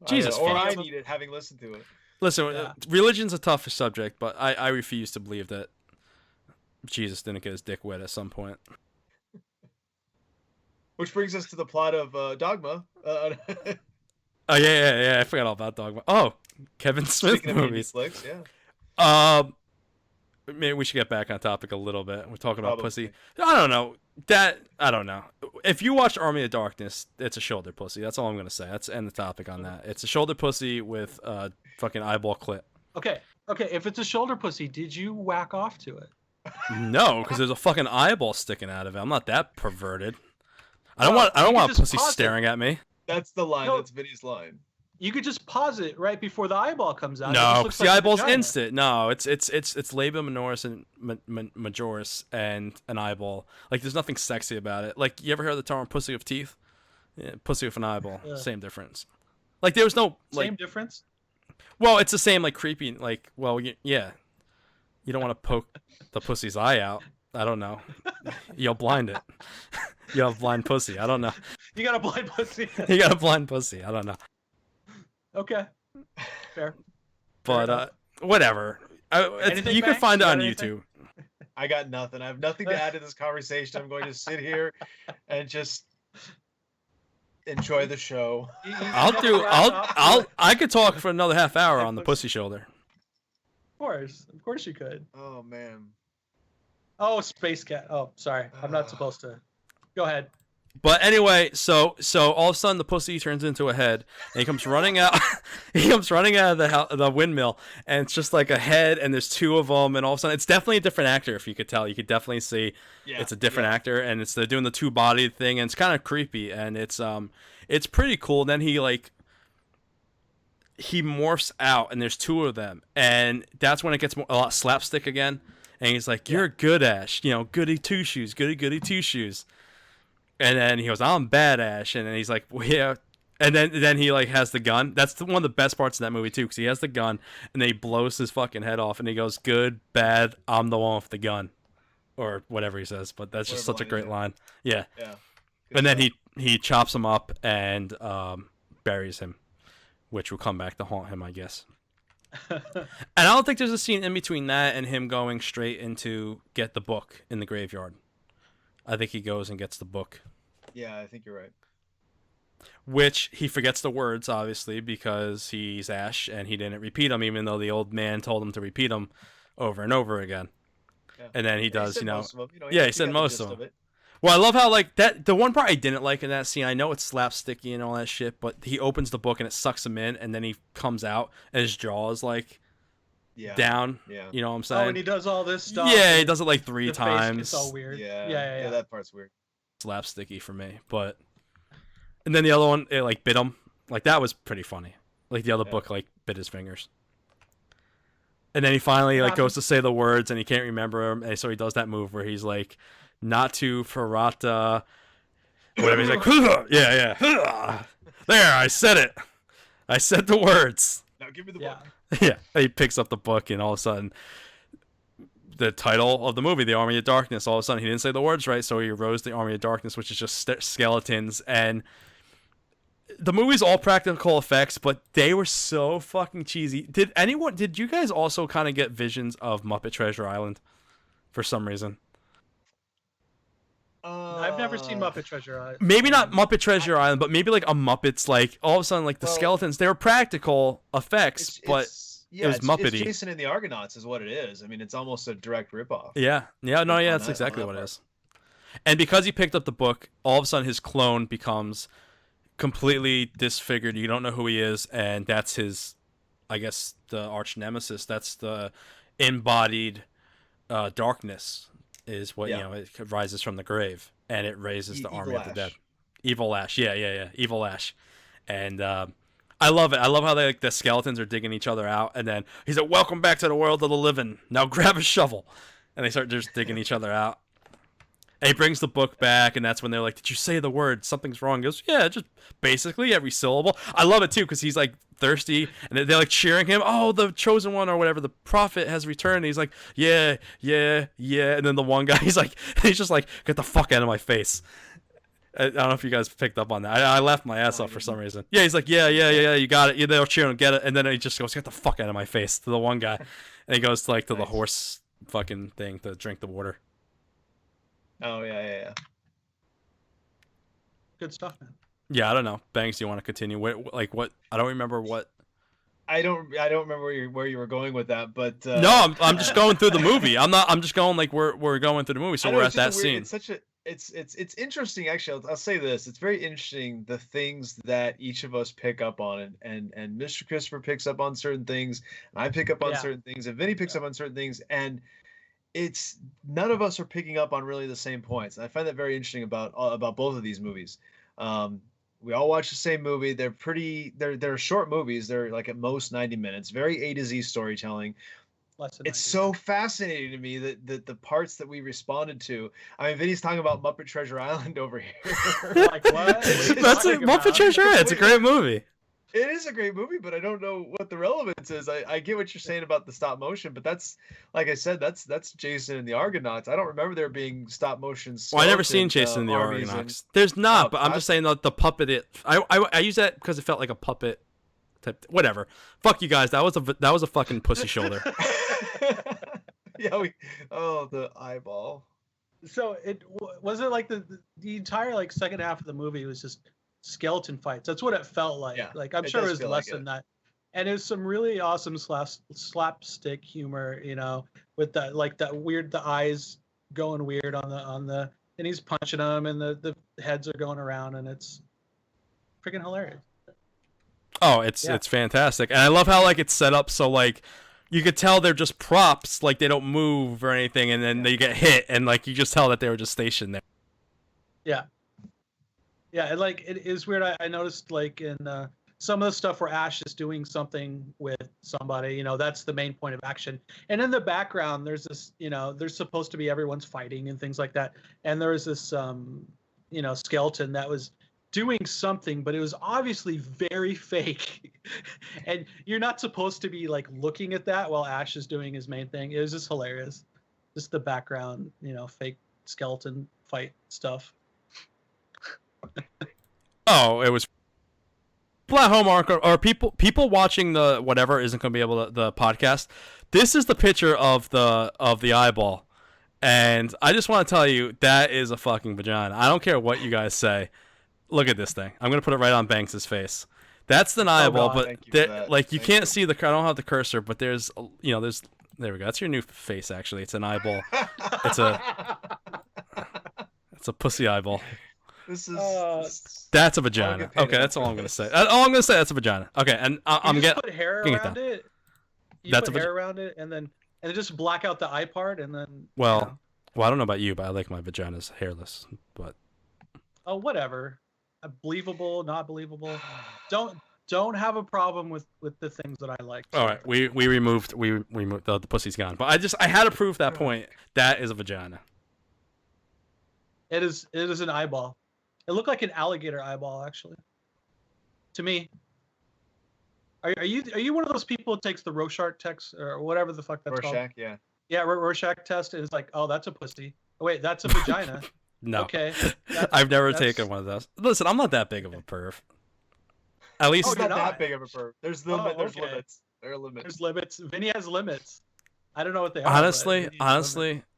Jesus. I need it, having listened to it. Listen, religion's a tough subject, but I refuse to believe that Jesus didn't get his dick wet at some point. Which brings us to the plot of Dogma. Oh, yeah. I forgot all about Dogma. Oh, Kevin Smith movies. Flicks, yeah. Maybe we should get back on topic a little bit. We're talking about pussy. I don't know. If you watch Army of Darkness, it's a shoulder pussy. That's all I'm gonna say. Let's end the topic on that. It's a shoulder pussy with a fucking eyeball clit. Okay. If it's a shoulder pussy, did you whack off to it? No, because there's a fucking eyeball sticking out of it. I'm not that perverted. I don't want a pussy staring at me. That's the line. No. That's Vinny's line. You could just pause it right before the eyeball comes out. No, because the eyeball's instant. No, it's labia minoris and majoris and an eyeball. Like, there's nothing sexy about it. Like, you ever heard the term pussy with teeth? Yeah, pussy with an eyeball. Same difference. Like there was no like. Same difference. Well, it's the same like creepy like. Well, yeah. You don't want to poke the pussy's eye out. I don't know. You'll blind it. You have blind pussy. I don't know. You got a blind pussy. You got a blind pussy. I don't know. Okay. Fair. But whatever. Anything, You can Banks? find it You got on anything? YouTube. I got nothing. I have nothing to add to this conversation. I'm going to sit here and just enjoy the show. I could talk for another half hour on the pussy shoulder. Of course you could. Oh man. Oh, Space Cat. Oh, sorry. I'm not supposed to. Go ahead. But anyway, so all of a sudden the pussy turns into a head, and he comes running out. He comes running out of the windmill, and it's just like a head, and there's two of them, and all of a sudden it's definitely a different actor. If you could tell, you could definitely see it's a different actor, and they're doing the two-bodied thing, and it's kind of creepy, and it's pretty cool. And then he morphs out, and there's two of them, and that's when it gets a lot slapstick again. And he's like, "You're good, Ash. You know, goody two shoes, goody two shoes." And then he goes, "I'm bad, Ash." And then he's like, well, "Yeah." And then he like has the gun. That's one of the best parts of that movie too, because he has the gun, and then he blows his fucking head off, and he goes, "Good, bad, I'm the one with the gun," or whatever he says. But that's just such a great line. Yeah. Yeah. And then he chops him up and buries him, which will come back to haunt him, I guess. And I don't think there's a scene in between that and him going straight into get the book in the graveyard. I think he goes and gets the book. Yeah, I think you're right. Which he forgets the words, obviously, because he's Ash and he didn't repeat them, even though the old man told him to repeat them over and over again. Yeah. And then he does, he said most of them. Well, I love how like that. The one part I didn't like in that scene, I know it's slapsticky and all that shit, but he opens the book and it sucks him in, and then he comes out and his jaw is like down. Yeah, you know what I'm saying? Oh, and he does all this stuff. Yeah, he does it like 3 times. It's all weird. Yeah. That part's weird. Slapsticky for me, but and then the other one, it like bit him. Like that was pretty funny. Like the other book like bit his fingers. And then he finally like goes to say the words and he can't remember them, and so he does that move where he's like, "Not to Ferrata," whatever. He's like, yeah. There, I said it. I said the words. Now give me the book. Yeah. He picks up the book, and all of a sudden, the title of the movie, The Army of Darkness, all of a sudden he didn't say the words right, so he arose the Army of Darkness, which is just skeletons. And the movie's all practical effects, but they were so fucking cheesy. Did you guys also kind of get visions of Muppet Treasure Island for some reason? I've never seen Muppet Treasure Island. Maybe not Muppet Treasure Island, but maybe like a Muppets, like all of a sudden like the skeletons, they were practical effects, but it was Muppety. It's Jason and the Argonauts is what it is. I mean, it's almost a direct ripoff. Yeah, that's exactly what it is. And because he picked up the book, all of a sudden his clone becomes completely disfigured. You don't know who he is, and that's his, I guess, the arch nemesis. That's the embodied darkness. Is what it rises from the grave, and it raises the army of the dead. Evil Ash, yeah, Evil Ash, and I love it. I love how the skeletons are digging each other out, and then he's like, "Welcome back to the world of the living. Now grab a shovel," and they start just digging each other out. And he brings the book back, and that's when they're like, "Did you say the word? Something's wrong." He goes, "Yeah, just basically every syllable." I love it too because he's like thirsty, and they're like cheering him. "Oh, the chosen one or whatever, the prophet has returned." And he's like, "Yeah." And then the one guy, he's just like, "Get the fuck out of my face." I don't know if you guys picked up on that. I laughed my ass off for some reason. Yeah, he's like, yeah, you got it. Yeah, they'll cheer and get it, and then he just goes, "Get the fuck out of my face" to the one guy, and he goes to the horse fucking thing to drink the water. Oh yeah. Good stuff, man. Yeah, I don't know. Banks, do you want to continue? What? I don't remember what. I don't remember where you were going with that, but no, I'm just going through the movie. I'm just going like we're going through the movie, so we're at that scene. It's interesting actually. I'll say this. It's very interesting the things that each of us pick up on, and Mr. Kristopher picks up on certain things, and I pick up on certain things, and Vinny picks up on certain things, and it's none of us are picking up on really the same points. And I find that very interesting about both of these movies. We all watch the same movie. They're short movies. They're like at most 90 minutes. Very A to Z storytelling. It's so fascinating to me that the parts that we responded to. I mean, Vinny's talking about Muppet Treasure Island over here. Like what? That's Muppet Treasure Island. It's a great movie. It is a great movie, but I don't know what the relevance is. I get what you're saying about the stop motion, but that's, like I said, that's Jason and the Argonauts. I don't remember there being stop motion Well, I never seen skeleton Jason and the armies and Argonauts. There's not, but I'm just that's saying that the puppet. I use that because it felt like a puppet type. Whatever. Fuck you guys. That was a fucking pussy shoulder. yeah. The eyeball. So was it like the entire like second half of the movie was just skeleton fights. That's what it felt like. Yeah, Like I'm it sure it does was feel less like than it. that. And it was some really awesome slapstick humor, with that like that weird the eyes going weird on the and he's punching them and the heads are going around and it's freaking hilarious. Oh, it's fantastic, and I love how like it's set up so like you could tell they're just props, like they don't move or anything, and then they get hit, and like you just tell that they were just stationed there. Yeah. Yeah, and like it is weird. I noticed like in some of the stuff where Ash is doing something with somebody, that's the main point of action. And in the background, there's this, there's supposed to be everyone's fighting and things like that. And there was this, skeleton that was doing something, but it was obviously very fake. And you're not supposed to be like looking at that while Ash is doing his main thing. It was just hilarious. Just the background, fake skeleton fight stuff. Oh, it was. People at home or people watching the whatever isn't going to be able to the podcast. This is the picture of the eyeball, and I just want to tell you that is a fucking vagina. I don't care what you guys say. Look at this thing. I'm going to put it right on Banks's face. That's an eyeball, God, but like you can't see the. I don't have the cursor, but there's there we go. That's your new face. Actually, it's an eyeball. It's a pussy eyeball. This is That's a vagina. Okay, that's all I'm gonna say. All I'm gonna say, that's a vagina. Okay, and I'm getting put hair around it. That's put hair around it, and then just black out the eye part, and then. Well, I don't know about you, but I like my vaginas hairless. But oh, whatever. Believable, not believable. Don't have a problem with the things that I like. All right, we removed the pussy's gone, but I had to prove that point. That is a vagina. It is an eyeball. It looked like an alligator eyeball, actually. To me. Are you one of those people who takes the Rorschach test or whatever the fuck that's called? Rorschach, yeah. Yeah, Rorschach test is like, oh, that's a pussy. Oh, wait, that's a vagina. No. Okay. I've never taken one of those. Listen, I'm not that big of a perv. At least it's not that big of a perv. There's limits. There are limits. There's limits. Vinny has limits. I don't know what they are. Honestly,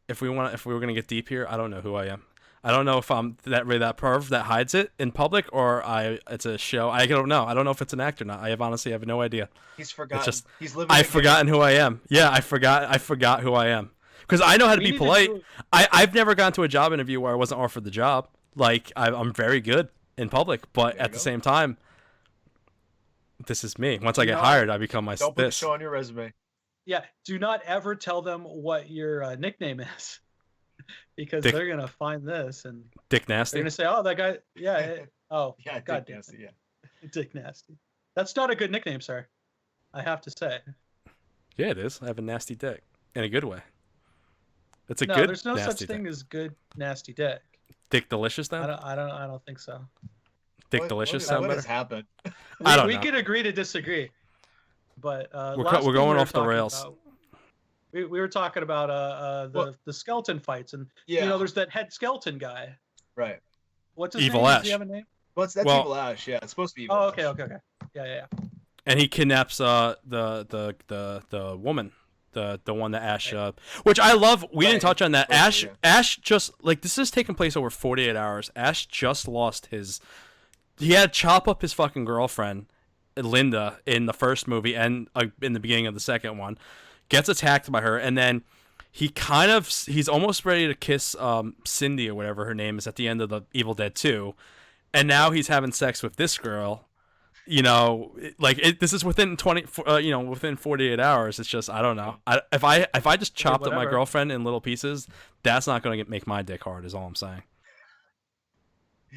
if we were gonna get deep here, I don't know who I am. I don't know if I'm that perv that hides it in public or it's a show. I don't know. I don't know if it's an act or not. I have no idea. He's forgotten. It's just, he's living. I've forgotten who I am. Yeah, I forgot who I am. Because I know how to be polite. I've never gone to a job interview where I wasn't offered the job. Like I'm very good in public, but at the same time, this is me. Once I get hired, I become my. Don't put the show on your resume. Yeah, do not ever tell them what your nickname is. Because they're gonna find this and Dick Nasty. They're gonna say, "Oh, that guy, yeah, oh, yeah, God, Dick Nasty, yeah, Dick Nasty." That's not a good nickname, sir. I have to say. Yeah, it is. I have a nasty dick in a good way. It's a no, good. There's no such dick. thing as good nasty dick. Dick Delicious, then? I don't think so. Dick Delicious sound better. What has happened? We could agree to disagree, but we're going off the rails. We were talking about the skeleton fights, and there's that head skeleton guy. Right. What's his Evil name? Ash. Does he have a name? That's Evil Ash. Yeah, it's supposed to be Evil Oh, Ash. okay. Yeah. And he kidnaps the woman, the one that Ash, which I love. We didn't touch on that. Ash just like this is taking place over 48 hours. Ash just lost his. He had to chop up his fucking girlfriend, Linda, in the first movie and in the beginning of the second one. Gets attacked by her, and then he's almost ready to kiss Cindy or whatever her name is at the end of the Evil Dead 2, and now he's having sex with this girl. This is within within 48 hours. It's just I don't know. If I just chopped up my girlfriend in little pieces, that's not going to make my dick hard. Is all I'm saying.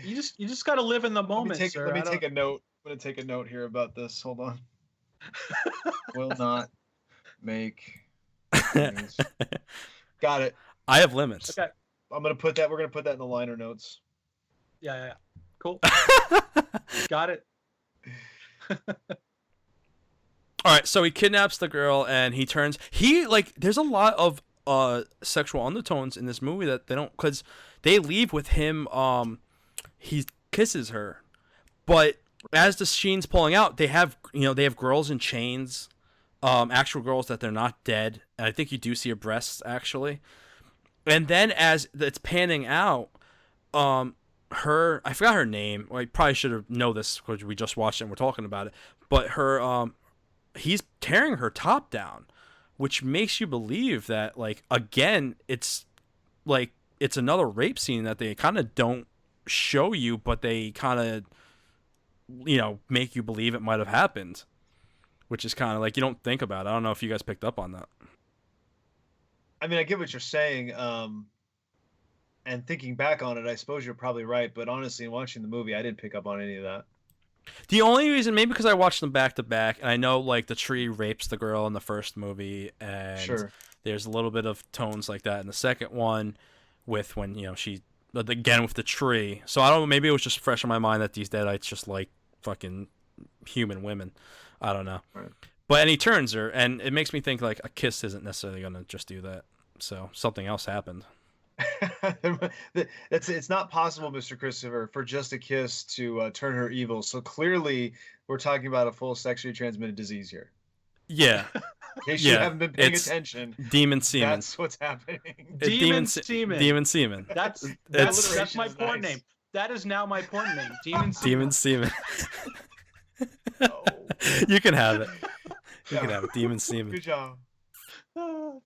You just got to live in the moment. Let me take a note. I'm going to take a note here about this. Hold on. Will not make got it. I have limits. Okay. We're gonna put that in the liner notes. Yeah. Cool. Got it. All right, so he kidnaps the girl and he turns. There's a lot of sexual undertones in this movie that they don't, because they leave with him. He kisses her, but as the scene's pulling out, they have girls in chains, actual girls that they're not dead, and I think you do see her breasts actually. And then as it's panning out, I forgot her name. Well, I probably should have know this because we just watched it and we're talking about it. But he's tearing her top down, which makes you believe that, like, again, it's another rape scene that they kind of don't show you, but they kind of, make you believe it might have happened, which is kind of like you don't think about it. I don't know if you guys picked up on that. I mean, I get what you're saying. And thinking back on it, I suppose you're probably right. But honestly, in watching the movie, I didn't pick up on any of that. The only reason, maybe because I watched them back to back, and I know like the tree rapes the girl in the first movie, and Sure. there's a little bit of tones like that in the second one, with when she again with the tree. So I don't know. Maybe it was just fresh in my mind that these Deadites just like fucking human women. I don't know. Right. But and he turns her, and it makes me think like a kiss isn't necessarily gonna just do that. So something else happened. It's not possible, Mr. Kristopher, for just a kiss to turn her evil. So clearly, we're talking about a full sexually transmitted disease here. Yeah. In case you haven't been paying attention, demon semen. that's what's happening. Demon semen. Demon semen. That's my porn name. That is now my porn name. Demon semen. Demon semen. Oh. You can have it. You can have it. Demon semen. Good job.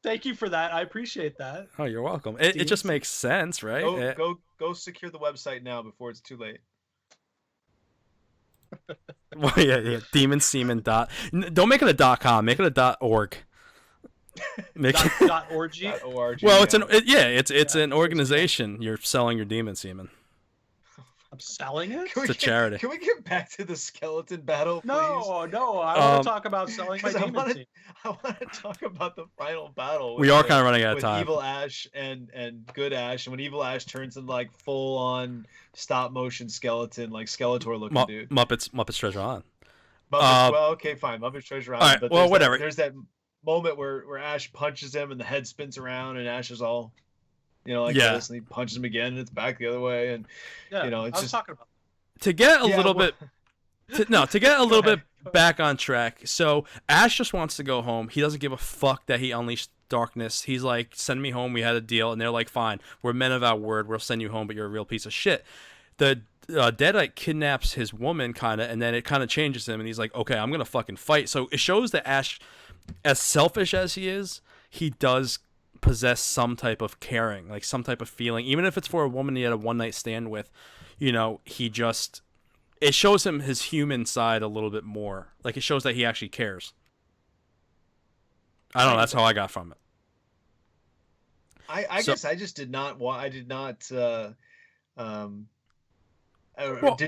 Thank you for that. I appreciate that. Oh, you're welcome. It just makes sense, right? Go secure the website now before it's too late. Well, yeah. Demon semen don't make it a .com. Make it a .org. Make .org. .org. Well, it's an organization. You're selling your demon semen. I'm selling it? It's a charity. Can we get back to the skeleton battle, please? No. I want to talk about selling my demon semen. I want to talk about the final battle. We are kind of running out of with time. Evil Ash and Good Ash, and when Evil Ash turns into like full on stop motion skeleton, like Skeletor looking dude. Muppets Treasure Island. Well, okay, fine. Muppets Treasure Island. All right, but well, whatever. There's that moment where Ash punches him and the head spins around and Ash is all, this, and he punches him again and it's back the other way, and it's just talking about. To get a little bit back on track. So Ash just wants to go home. He doesn't give a fuck that he unleashed darkness. He's like, send me home. We had a deal. And they're like, fine. We're men of our word. We'll send you home, but you're a real piece of shit. The Deadite kidnaps his woman, kind of, and then it kind of changes him. And he's like, okay, I'm going to fucking fight. So it shows that Ash, as selfish as he is, he does possess some type of caring, like some type of feeling. Even if it's for a woman he had a one-night stand with, it shows him his human side a little bit more. Like, it shows that he actually cares. I don't know. That's how I got from it. I guess I just did not did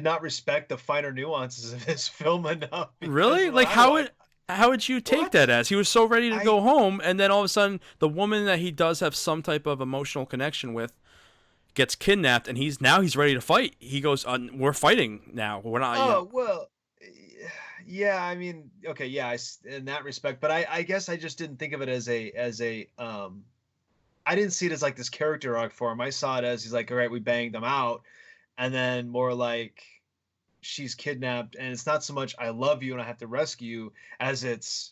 not respect the finer nuances of this film enough. Really? Like, how would you take that as? He was so ready to go home, and then all of a sudden, the woman that he does have some type of emotional connection with gets kidnapped, and he's ready to fight. He goes, we're fighting now. We're not. Oh, well, yeah. I mean, okay, yeah. In that respect, but I guess I just didn't think of it as a. I didn't see it as like this character arc for him. I saw it as he's like, all right, we banged them out, and then more like she's kidnapped, and it's not so much I love you and I have to rescue you as it's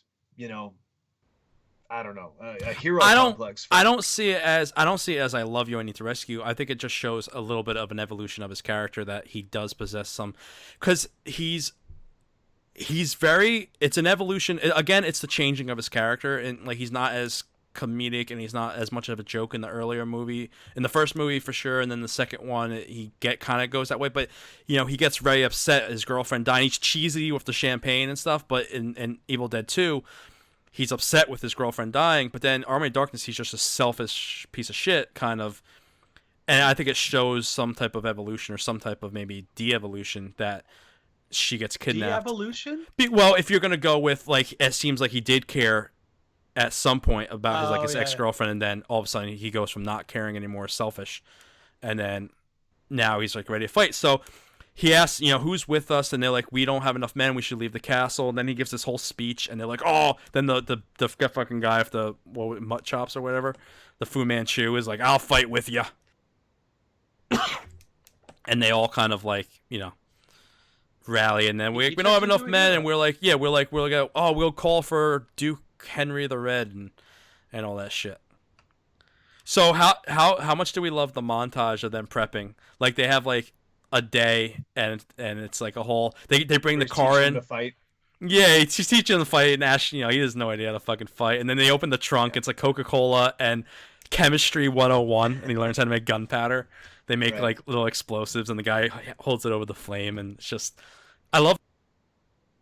I don't know, a hero complex. I don't see it as I love you, I need to rescue you. I think it just shows a little bit of an evolution of his character, that he does possess some, because he's very, it's an evolution. Again, it's the changing of his character, and like he's not as comedic and he's not as much of a joke in the earlier movie, in the first movie for sure, and then the second one he kind of goes that way, but he gets very upset his girlfriend dying. He's cheesy with the champagne and stuff, but in Evil Dead 2 he's upset with his girlfriend dying, but then Army of Darkness, he's just a selfish piece of shit, kind of. And I think it shows some type of evolution or some type of maybe de-evolution, that she gets kidnapped. De-evolution? Well, if you're going to go with, like, it seems like he did care at some point about his ex-girlfriend, and then all of a sudden he goes from not caring anymore, selfish, and then now he's, like, ready to fight. So he asks, who's with us, and they're like, we don't have enough men, we should leave the castle. And then he gives this whole speech, and they're like, oh, then the fucking guy with the mutt chops or whatever, the Fu Manchu is like, I'll fight with you. And they all kind of like, rally, and then we don't have enough men, and we're like, we'll call for Duke Henry the Red and all that shit. So how much do we love the montage of them prepping? Like they have like a day, and it's like a whole. They bring the car in to fight. Yeah, he's teaching him to fight, and Ash, he has no idea how to fucking fight. And then they open the trunk. It's like Coca-Cola and chemistry 101, and he learns how to make gunpowder. They make like little explosives, and the guy holds it over the flame, and it's just, I love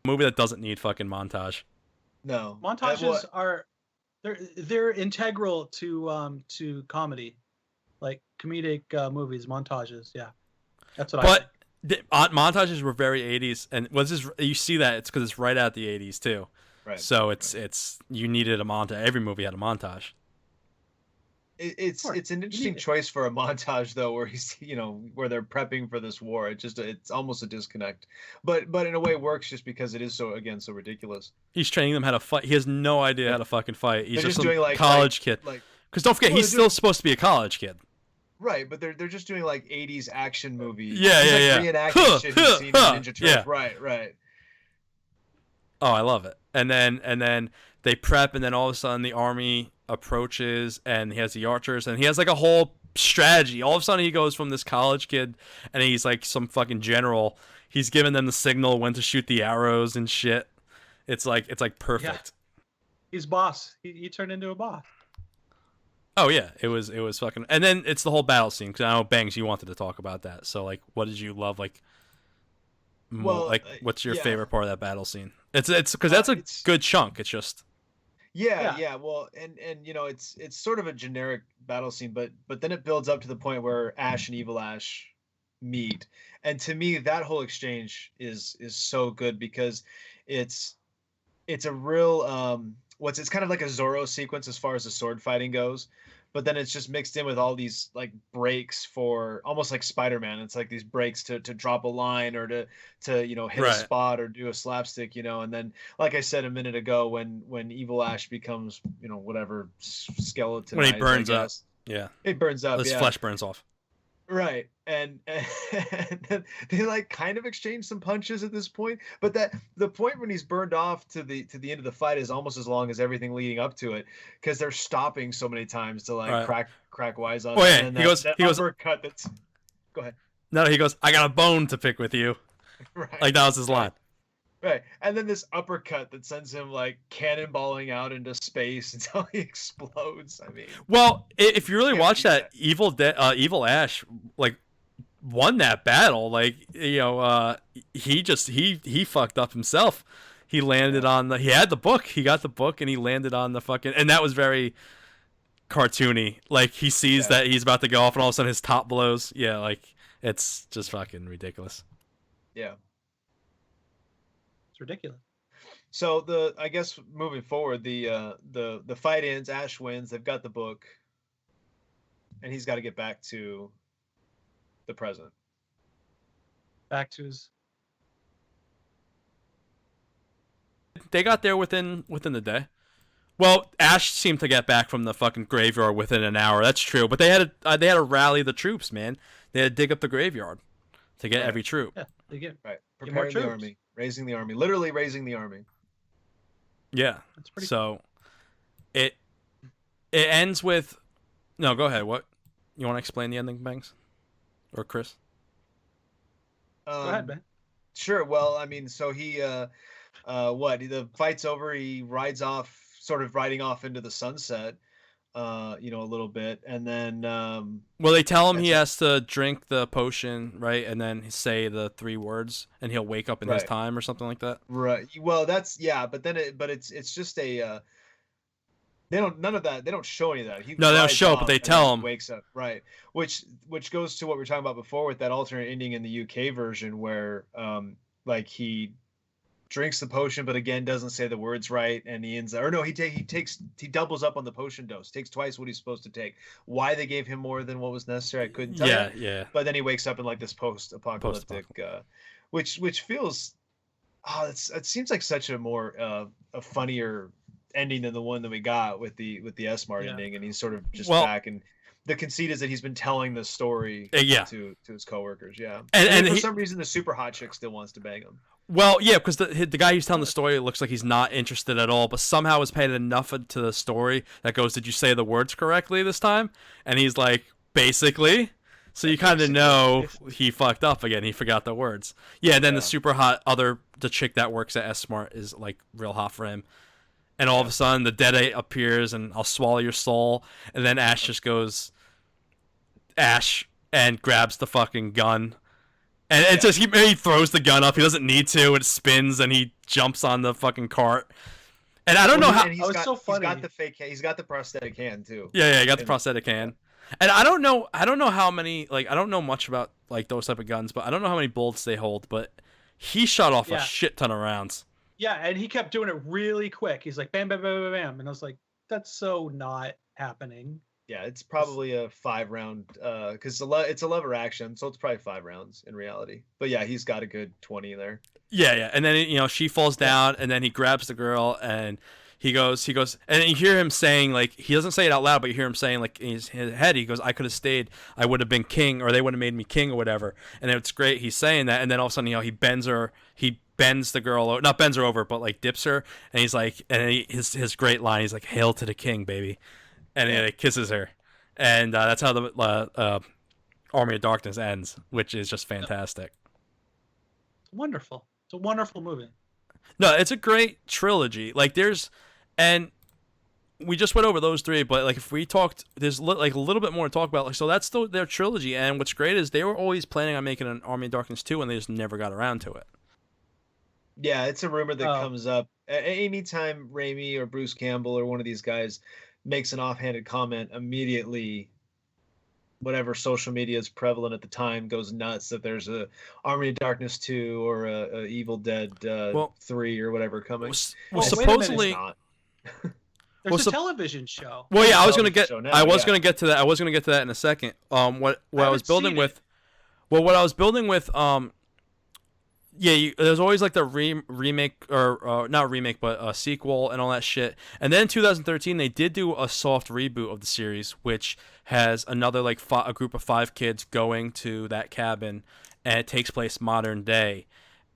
a movie that doesn't need fucking montage. No, montages are they're integral to comedy, like comedic movies. Montages, yeah, that's what I think. Montages were very 80s, and you see that it's because it's right out the 80s too. Right. So it's you needed a montage. Every movie had a montage. It's an interesting choice for a montage though, where he's where they're prepping for this war. It's almost a disconnect, but in a way it works just because it is so ridiculous. He's training them how to fight. He has no idea how to fucking fight. He's just doing a college kid. Because don't forget, he's still supposed to be a college kid. Right, but they're just doing like 80s action movies. Yeah. Reenacting shit he's seen in Ninja Turtles. Yeah. Right. Oh, I love it. And then they prep, and then all of a sudden the army approaches, and he has the archers, and he has like a whole strategy. All of a sudden he goes from this college kid, and he's like some fucking general. He's giving them the signal when to shoot the arrows and shit. It's like perfect. Yeah. He's boss. He turned into a boss. Oh yeah, it was fucking. And then it's the whole battle scene, because I know Bangs, you wanted to talk about that. So like, what did you love? Like, what's your favorite part of that battle scene? It's because that's a good chunk. It's just. Yeah. Well, and it's sort of a generic battle scene, but then it builds up to the point where Ash and Evil Ash meet, and to me that whole exchange is so good, because it's a real it's kind of like a Zorro sequence as far as the sword fighting goes, but then it's just mixed in with all these like breaks for almost like Spider-Man. It's like these breaks to drop a line or to hit a spot or do a slapstick, and then like I said a minute ago, when Evil Ash becomes whatever skeleton, when he burns up, it burns up, his flesh burns off. Right, and they like kind of exchange some punches at this point, but the point when he's burned off to the end of the fight is almost as long as everything leading up to it, because they're stopping so many times to like crack wise on. Oh yeah, and he goes uppercut. Go ahead. No, he goes, I got a bone to pick with you. Right, like that was his line. Right, and then this uppercut that sends him like cannonballing out into space until he explodes. I mean, well, if you really watch that, Evil Ash like won that battle. Like he fucked up himself. He landed on he had the book. He got the book, and he landed on the fucking, and that was very cartoony. Like he sees that he's about to go off, and all of a sudden his top blows. Yeah, like it's just fucking ridiculous. Yeah. Ridiculous. So I guess moving forward, the fight ends. Ash wins. They've got the book, and he's got to get back to the present. Back to his. They got there within the day. Well, Ash seemed to get back from the fucking graveyard within an hour. That's true, but they had to rally the troops, man. They had to dig up the graveyard to get every troop. Yeah, they get preparing the army. Raising the army, literally raising the army. Yeah. That's pretty cool. It ends with. No, go ahead. What you want to explain the ending, Banks, or Chris? Go ahead, Ben. Sure. Well, I mean, so he, the fight's over. He rides off, sort of riding off into the sunset. A little bit, and then well, they tell him he has to drink the potion, right, and then say the 3 words, and he'll wake up in his time or something like that. Right. Well, that's but then it's just a they don't show any of that. They don't show, but they tell him wakes up, right? Which goes to what we were talking about before with that alternate ending in the UK version, where like he drinks the potion, but again doesn't say the words right, and he ends or no, he doubles up on the potion dose, takes twice what he's supposed to take. Why they gave him more than what was necessary, I couldn't tell you. Yeah. But then he wakes up in like this post-apocalyptic, which feels, it seems like such a more a funnier ending than the one that we got with the S-Mart ending, and he's sort of just back, and the conceit is that he's been telling this story to his coworkers, and for some reason the super hot chick still wants to bang him. Well, yeah, because the guy who's telling the story looks like he's not interested at all, but somehow has paid enough to the story that goes, "Did you say the words correctly this time?" And he's like, "Basically." So you kind of know he fucked up again. He forgot the words. Yeah, and then the super hot the chick that works at S-Mart is like real hot for him. And all of a sudden the Deadite appears and I'll swallow your soul. And then Ash just goes, Ash, and grabs the fucking gun. And it's just, he throws the gun up. He doesn't need to. It spins and he jumps on the fucking cart. And I don't know how. So funny. He's got the fake. He's got the prosthetic hand too. Yeah, he got the prosthetic hand. And I don't know how many. Like, I don't know much about like those type of guns, but I don't know how many bullets they hold. But he shot off a shit ton of rounds. Yeah, and he kept doing it really quick. He's like bam, bam, bam, bam, bam, and I was like, that's so not happening. Yeah, it's probably a 5-round, because it's a lever action, so it's probably 5 rounds in reality. But yeah, he's got a good 20 there. Yeah, and then she falls down, and then he grabs the girl, and he goes, and you hear him saying, like, he doesn't say it out loud, but you hear him saying, like, in his head, he goes, "I could have stayed, I would have been king, or they would have made me king, or whatever." And it's great, he's saying that, and then all of a sudden, he bends the girl, not bends her over, but like dips her, and he's like, and his great line, he's like, "Hail to the king, baby." And he kisses her, and that's how the Army of Darkness ends, which is just fantastic. Wonderful. It's a wonderful movie. No, it's a great trilogy. Like and we just went over those 3, but like if we talked, there's like a little bit more to talk about. Like, so that's their trilogy, and what's great is they were always planning on making an Army of Darkness 2, and they just never got around to it. Yeah, it's a rumor that comes up anytime Raimi or Bruce Campbell or one of these guys makes an offhanded comment, immediately whatever social media is prevalent at the time goes nuts that there's a Army of Darkness 2 or a Evil Dead 3 or whatever coming. Well, supposedly there's a television show. Well, yeah, I was gonna get to that. I was gonna get to that in a second. What I was building with, what I was building with, there's always like the remake or not remake, but a sequel and all that shit. And then in 2013, they did do a soft reboot of the series, which has another like a group of 5 kids going to that cabin, and it takes place modern day.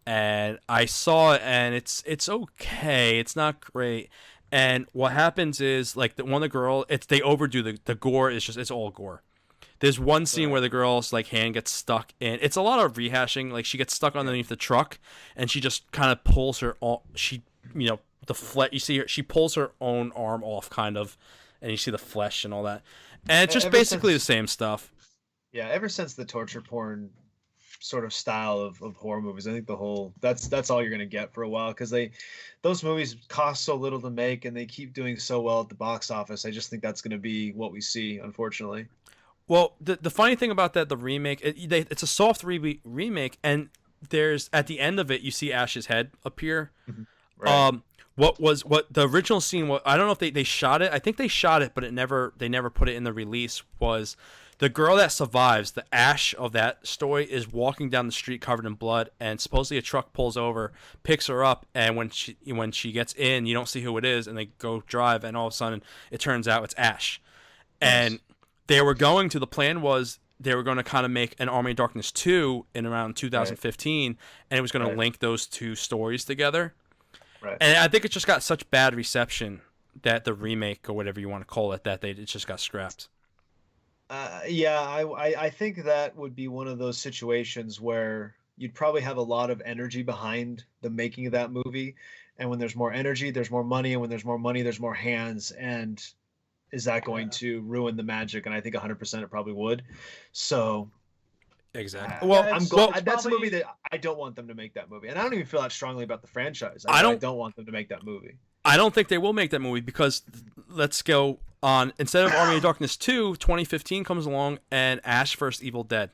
And I saw it, and it's okay. It's not great. And what happens is like one of the girl, they overdo the gore. It's all gore. There's one scene where the girl's like hand gets stuck in. It's a lot of rehashing. Like she gets stuck underneath the truck, and she just kind of pulls her. The flesh. You see her. She pulls her own arm off, kind of, and you see the flesh and all that. And it's just basically the same stuff. Yeah, ever since the torture porn sort of style of horror movies, I think that's all you're gonna get for a while, because those movies cost so little to make, and they keep doing so well at the box office. I just think that's gonna be what we see, unfortunately. Well, the funny thing about that, the remake, it's a soft remake, and there's at the end of it, you see Ash's head appear. Mm-hmm. Right. What the original scene was, I don't know if they shot it. I think they shot it, but they never put it in the release. Was the girl that survives, the Ash of that story, is walking down the street covered in blood, and supposedly a truck pulls over, picks her up, and when she gets in, you don't see who it is, and they go drive, and all of a sudden it turns out it's Ash, and the plan was they were going to kind of make an Army of Darkness 2 in around 2015, and it was going to link those 2 stories together. Right. And I think it just got such bad reception that the remake, or whatever you want to call it, it just got scrapped. I think that would be one of those situations where you'd probably have a lot of energy behind the making of that movie, and when there's more energy, there's more money, and when there's more money, there's more hands, and is that going to ruin the magic? And I think 100% it probably would. So exactly. That's a movie that I don't want them to make that movie, and I don't even feel that strongly about the franchise. I don't want them to make that movie. I don't think they will make that movie, because let's go on. Instead of Army of Darkness 2, 2015 comes along, and Ash vs. Evil Dead,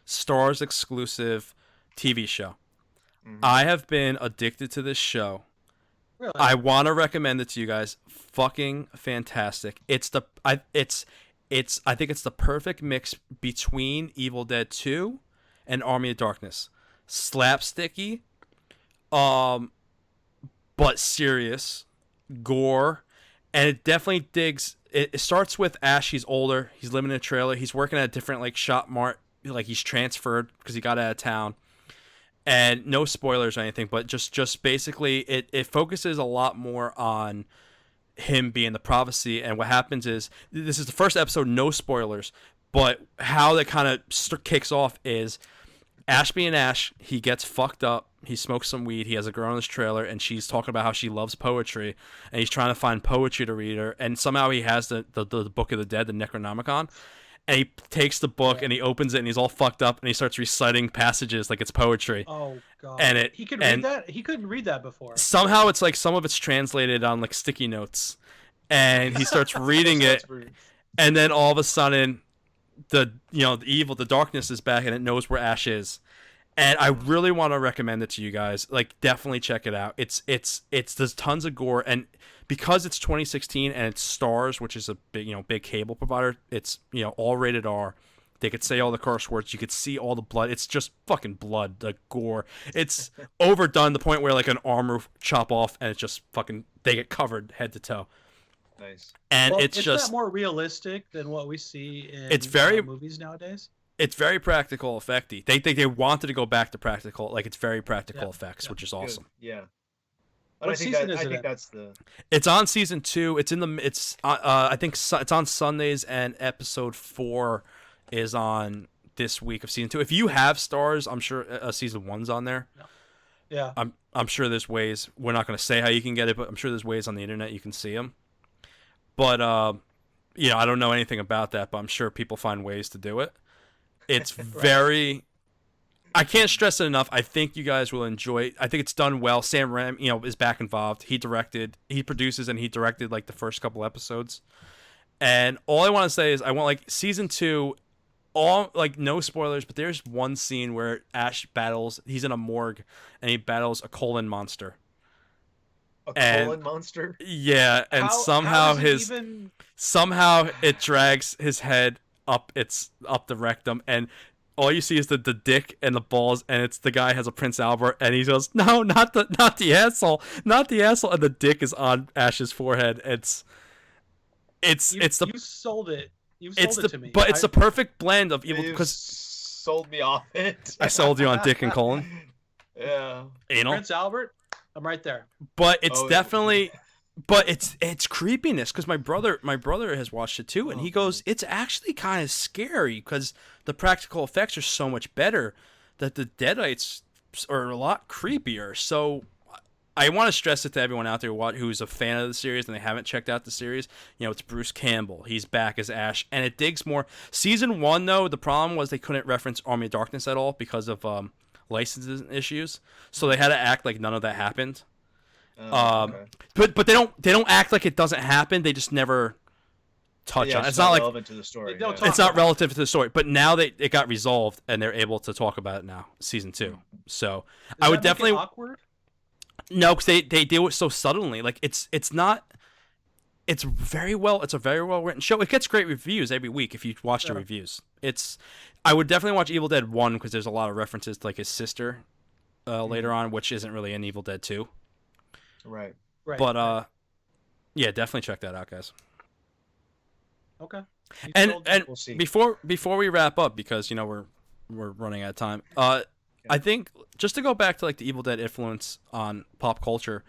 Starz exclusive TV show. I have been addicted to this show. Really? I want to recommend it to you guys. Fucking fantastic. I think it's the perfect mix between Evil Dead 2 and Army of Darkness. Slapsticky, but serious, gore, and it definitely digs. It starts with Ash. He's older. He's living in a trailer. He's working at a different like shop mart. Like he's transferred because he got out of town. And no spoilers or anything, but just basically it focuses a lot more on him being the prophecy. And what happens is, this is the first episode, no spoilers, but how that kind of kicks off is Ash being Ash. He gets fucked up. He smokes some weed. He has a girl in his trailer, and she's talking about how she loves poetry, and he's trying to find poetry to read her. And somehow he has the Book of the Dead, the Necronomicon, and he takes the book and he opens it, and he's all fucked up, and he starts reciting passages like it's poetry. Oh god! And he could read that. He couldn't read that before. Somehow it's like some of it's translated on like sticky notes, and he starts reading it, and then all of a sudden, the darkness is back, and it knows where Ash is. And I really want to recommend it to you guys. Like, definitely check it out. There's tons of gore, and because it's 2016 and it's Stars, which is a big cable provider, it's all rated R. They could say all the curse words. You could see all the blood. It's just fucking blood, the gore. It's overdone to the point where like an arm will chop off, and it's just fucking they get covered head to toe. Nice. And well, it's just that more realistic than what we see in movies nowadays. It's very practical effecty. They wanted to go back to practical, like it's very practical effects, which is awesome. Good. Yeah. What season is it? I think that's the. It's on season 2. It's in the. I think it's on Sundays, and episode 4 is on this week of season 2. If you have Stars, I'm sure season 1's on there. No. Yeah. I'm sure there's ways. We're not going to say how you can get it, but I'm sure there's ways on the internet you can see them. But I don't know anything about that, but I'm sure people find ways to do it. It's very. I can't stress it enough. I think you guys will enjoy it. I think it's done well. Sam Raimi, is back involved. He produces, and he directed like the first couple episodes. And all I want to say is, I want like season 2. All like no spoilers, but there's one scene where Ash battles. He's in a morgue, and he battles a colon monster. Colon monster? Yeah, and somehow it drags his head up the rectum, and all you see is the dick and the balls, and it's the guy has a Prince Albert, and he goes, "No, not the asshole, not the asshole," and the dick is on Ash's forehead. You sold it. You sold it to me. But it's the perfect blend of evil, because sold me off it. I sold you on dick and colon. Yeah. Anal. Prince Albert, I'm right there. But it's definitely. But it's creepiness, because my brother has watched it too, and he goes, it's actually kind of scary because the practical effects are so much better that the Deadites are a lot creepier. So I want to stress it to everyone out there who's a fan of the series and they haven't checked out the series. It's Bruce Campbell. He's back as Ash, and it digs more. Season 1, though, the problem was they couldn't reference Army of Darkness at all because of licensing issues. So they had to act like none of that happened. Okay. But they don't act like it doesn't happen. They just never touch on it. It's not like relevant to the story. It's not relative to the story. But now it got resolved, and they're able to talk about it now, season 2. So I would definitely awkward. No, because they do it so suddenly. Like it's not. It's a very well written show. It gets great reviews every week if you watch the reviews. I would definitely watch Evil Dead 1 because there's a lot of references to like his sister later on, which isn't really in Evil Dead 2. Right. But yeah, definitely check that out, guys. Okay. And we'll see. before we wrap up, because we're running out of time. I think just to go back to like the Evil Dead influence on pop culture,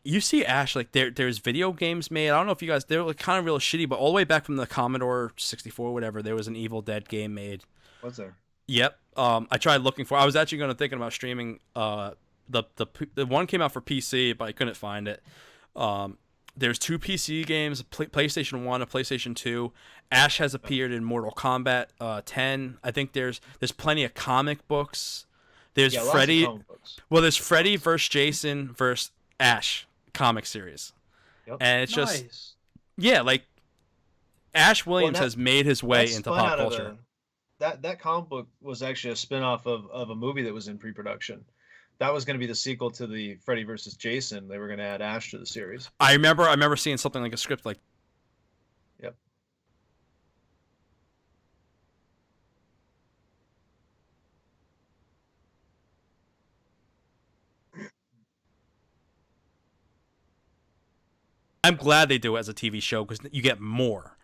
you see Ash like there's video games made. I don't know if you guys, they're like kind of real shitty, but all the way back from the Commodore 64 or whatever, there was an Evil Dead game made. Was there? Yep. I tried looking for. I was actually thinking about streaming. The one came out for PC, but I couldn't find it. There's 2 PC games, a PlayStation 1, a PlayStation 2. Ash has appeared in Mortal Kombat 10. I think there's plenty of comic books. There's Freddy. Well, there's Freddy versus Jason versus Ash comic series. Yep. And it's just like Ash Williams has made his way into pop culture. That comic book was actually a spin-off of a movie that was in pre-production. that was going to be the sequel to the Freddy versus Jason. They were going to add Ash to the series. I remember seeing something like a script like. Yep. I'm glad they do it as a TV show because you get more.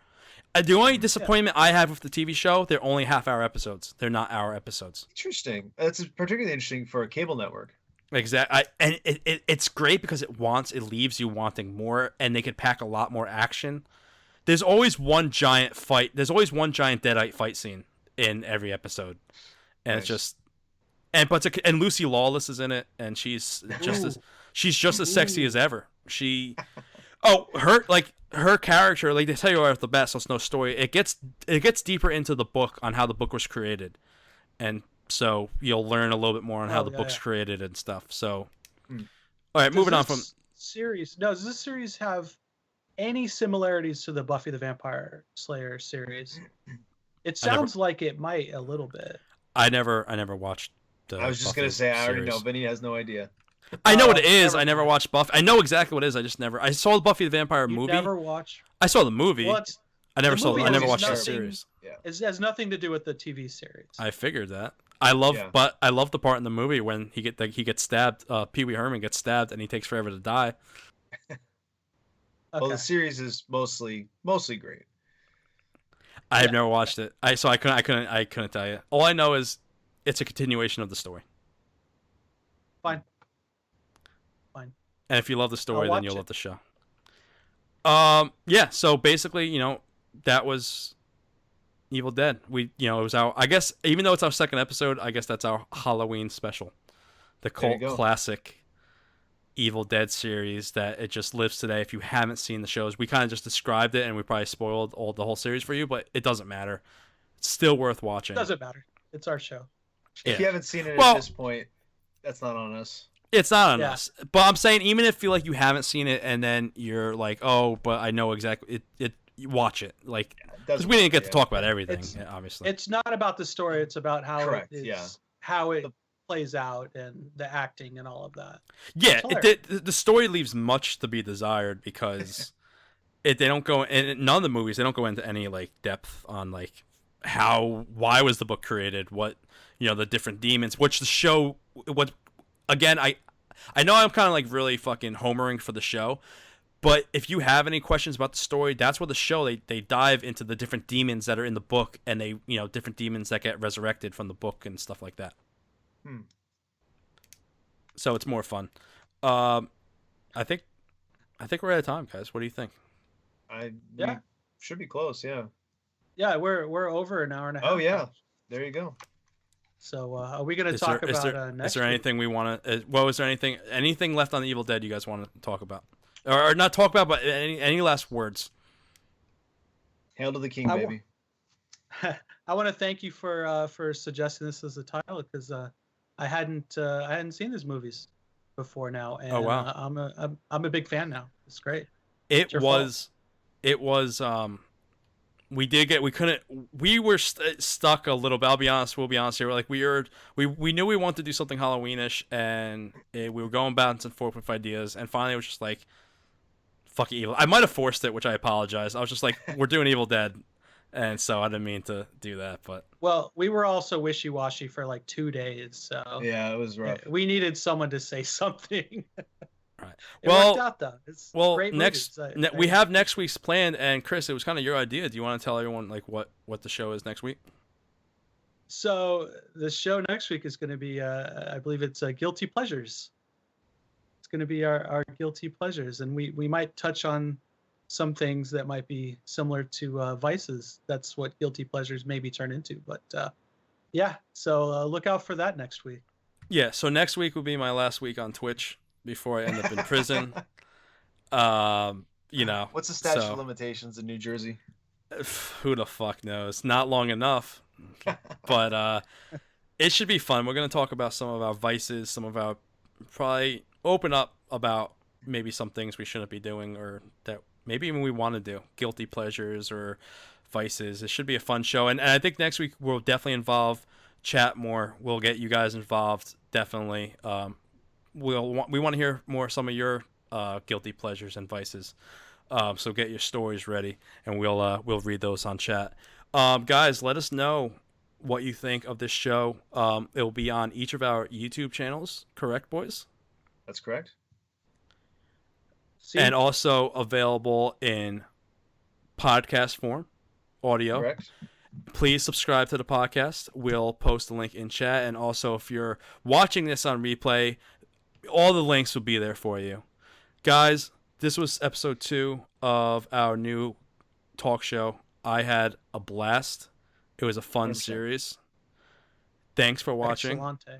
The only disappointment I have with the TV show, they're only half-hour episodes. They're not hour episodes. Interesting. That's particularly interesting for a cable network. Exactly, and it's great because it leaves you wanting more, and they could pack a lot more action. There's always one giant fight. There's always one giant deadite fight scene in every episode, and Nice. it's just and Lucy Lawless is in it, and she's just as sexy as ever. Her character, like they tell you right off the bat, so it's no story. It gets deeper into the book on how the book was created, and so you'll learn a little bit more on how the book's created and stuff. So, all right, moving on from series. No, does this series have any similarities to the Buffy the Vampire Slayer series? It sounds like it might a little bit. I never watched. I was just gonna say, I already know. Vinny has no idea. I know what it is. I never watched Buffy. I know exactly what it is. I just never. I saw the Buffy the Vampire movie. Never watched. I saw the movie. Well, I never watched the nothing, series. Yeah. It has nothing to do with the TV series. I figured that. I love the part in the movie when he gets stabbed. Pee Wee Herman gets stabbed and he takes forever to die. Okay. Well, the series is mostly great. I have never watched it. I couldn't tell you. All I know is it's a continuation of the story. Fine. And if you love the story, then you'll love the show. Yeah. So basically, that was Evil Dead. It was I guess, even though it's our second episode, I guess that's our Halloween special. The cult classic Evil Dead series that it just lives today. If you haven't seen the shows, we kind of just described it and we probably spoiled the whole series for you, but it doesn't matter. It's still worth watching. It doesn't matter. It's our show. If you haven't seen it at this point, that's not on us. It's not on us. But I'm saying, even if you feel like you haven't seen it and then you're like, oh, but I know exactly you watch it. Like, because we didn't get to talk about everything, obviously. It's not about the story. It's about how how it the plays out and the acting and all of that. Yeah, the story leaves much to be desired because they don't go in none of the movies. They don't go into any like depth on like why was the book created, what the different demons, which the show what again I know I'm kind of like really fucking homering for the show. But if you have any questions about the story, that's where the show they dive into the different demons that are in the book, and they different demons that get resurrected from the book and stuff like that. So it's more fun. I think we're out of time, guys. What do you think? We should be close. Yeah. Yeah, we're over an hour and a half. Oh yeah, there you go. So are we going to talk about next? Is there anything we want to? Is there anything left on the Evil Dead you guys want to talk about? Or not talk about, but any last words? Hail to the king, baby. I want to thank you for suggesting this as a title because I hadn't seen these movies before now, and oh wow, I'm a big fan now. It's great. It was. We were stuck a little bit. We'll be honest here. Like we knew we wanted to do something Halloweenish, and we were going back and forth with ideas, and finally it was just like, fuck Evil. I might have forced it, which I apologize. I was just like, we're doing Evil Dead, and so I didn't mean to do that. But well, we were also wishy-washy for like 2 days, so yeah, it was rough. We needed someone to say something. Right. It worked out though. Great we have next week's planned, and Chris, it was kind of your idea. Do you want to tell everyone like what the show is next week? So the show next week is going to be, I believe it's Guilty Pleasures. It's going to be our Guilty Pleasures, and we might touch on some things that might be similar to Vices. That's what Guilty Pleasures maybe turn into. But yeah, so look out for that next week. Yeah, so next week will be my last week on Twitch before I end up in prison. What's the statute of limitations in New Jersey? Who the fuck knows? Not long enough. But it should be fun. We're going to talk about some of our vices, some of our probably open up about maybe some things we shouldn't be doing or that maybe even we want to do. Guilty pleasures or vices. It should be a fun show. And I think next week we'll definitely chat more. We'll get you guys involved. definitely. We want to hear more some of your guilty pleasures and vices. So get your stories ready, and we'll read those on chat. Guys, let us know what you think of this show. It will be on each of our YouTube channels, correct, boys? That's correct. See, And also available in podcast form, audio. Correct. Please subscribe to the podcast. We'll post the link in chat, and also if you're watching this on replay, all the links will be there for you. Guys, this was episode 2 of our new talk show. I had a blast. It was a fun 100%. series. Thanks for watching. excellente.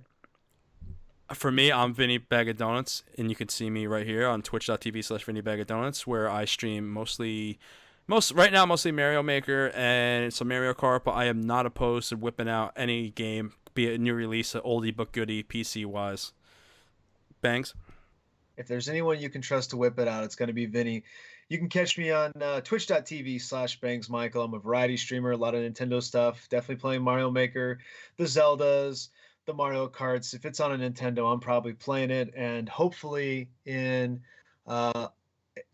For me, I'm Vinny Bag of Donuts, and you can see me right here on twitch.tv/Vinny Bag of Donuts, where I stream mostly Mario Maker and some Mario Kart, but I am not opposed to whipping out any game, be it a new release, an oldie but goodie, PC-wise. Bangs? If there's anyone you can trust to whip it out, it's going to be Vinny. You can catch me on twitch.tv/BangsMichael. I'm a variety streamer, a lot of Nintendo stuff. Definitely playing Mario Maker, the Zeldas, the Mario Karts. If it's on a Nintendo, I'm probably playing it. And hopefully in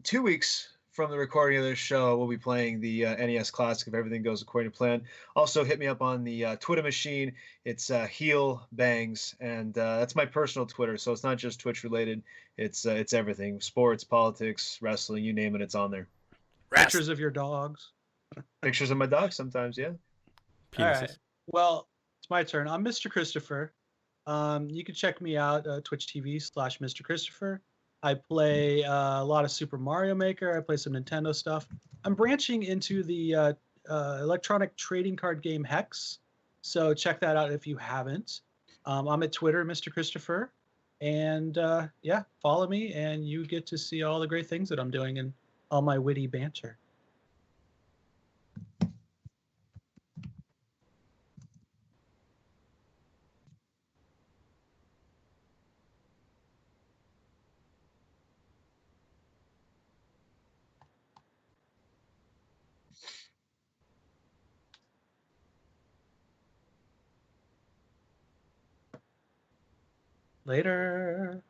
2 weeks from the recording of this show, we'll be playing the NES Classic if everything goes according to plan. Also, hit me up on the Twitter machine. It's Heel Bangs, and that's my personal Twitter. So it's not just Twitch related. It's everything: sports, politics, wrestling, you name it. It's on there. Pictures of your dogs. Pictures of my dog sometimes, yeah. Penises. All right. Well, it's my turn. I'm Mr. Kristopher. You can check me out Twitch TV/Mr. Kristopher. I play a lot of Super Mario Maker. I play some Nintendo stuff. I'm branching into the electronic trading card game Hex, so check that out if you haven't. I'm at Twitter, Mr. Kristopher, and yeah, follow me, and you get to see all the great things that I'm doing and all my witty banter. Later.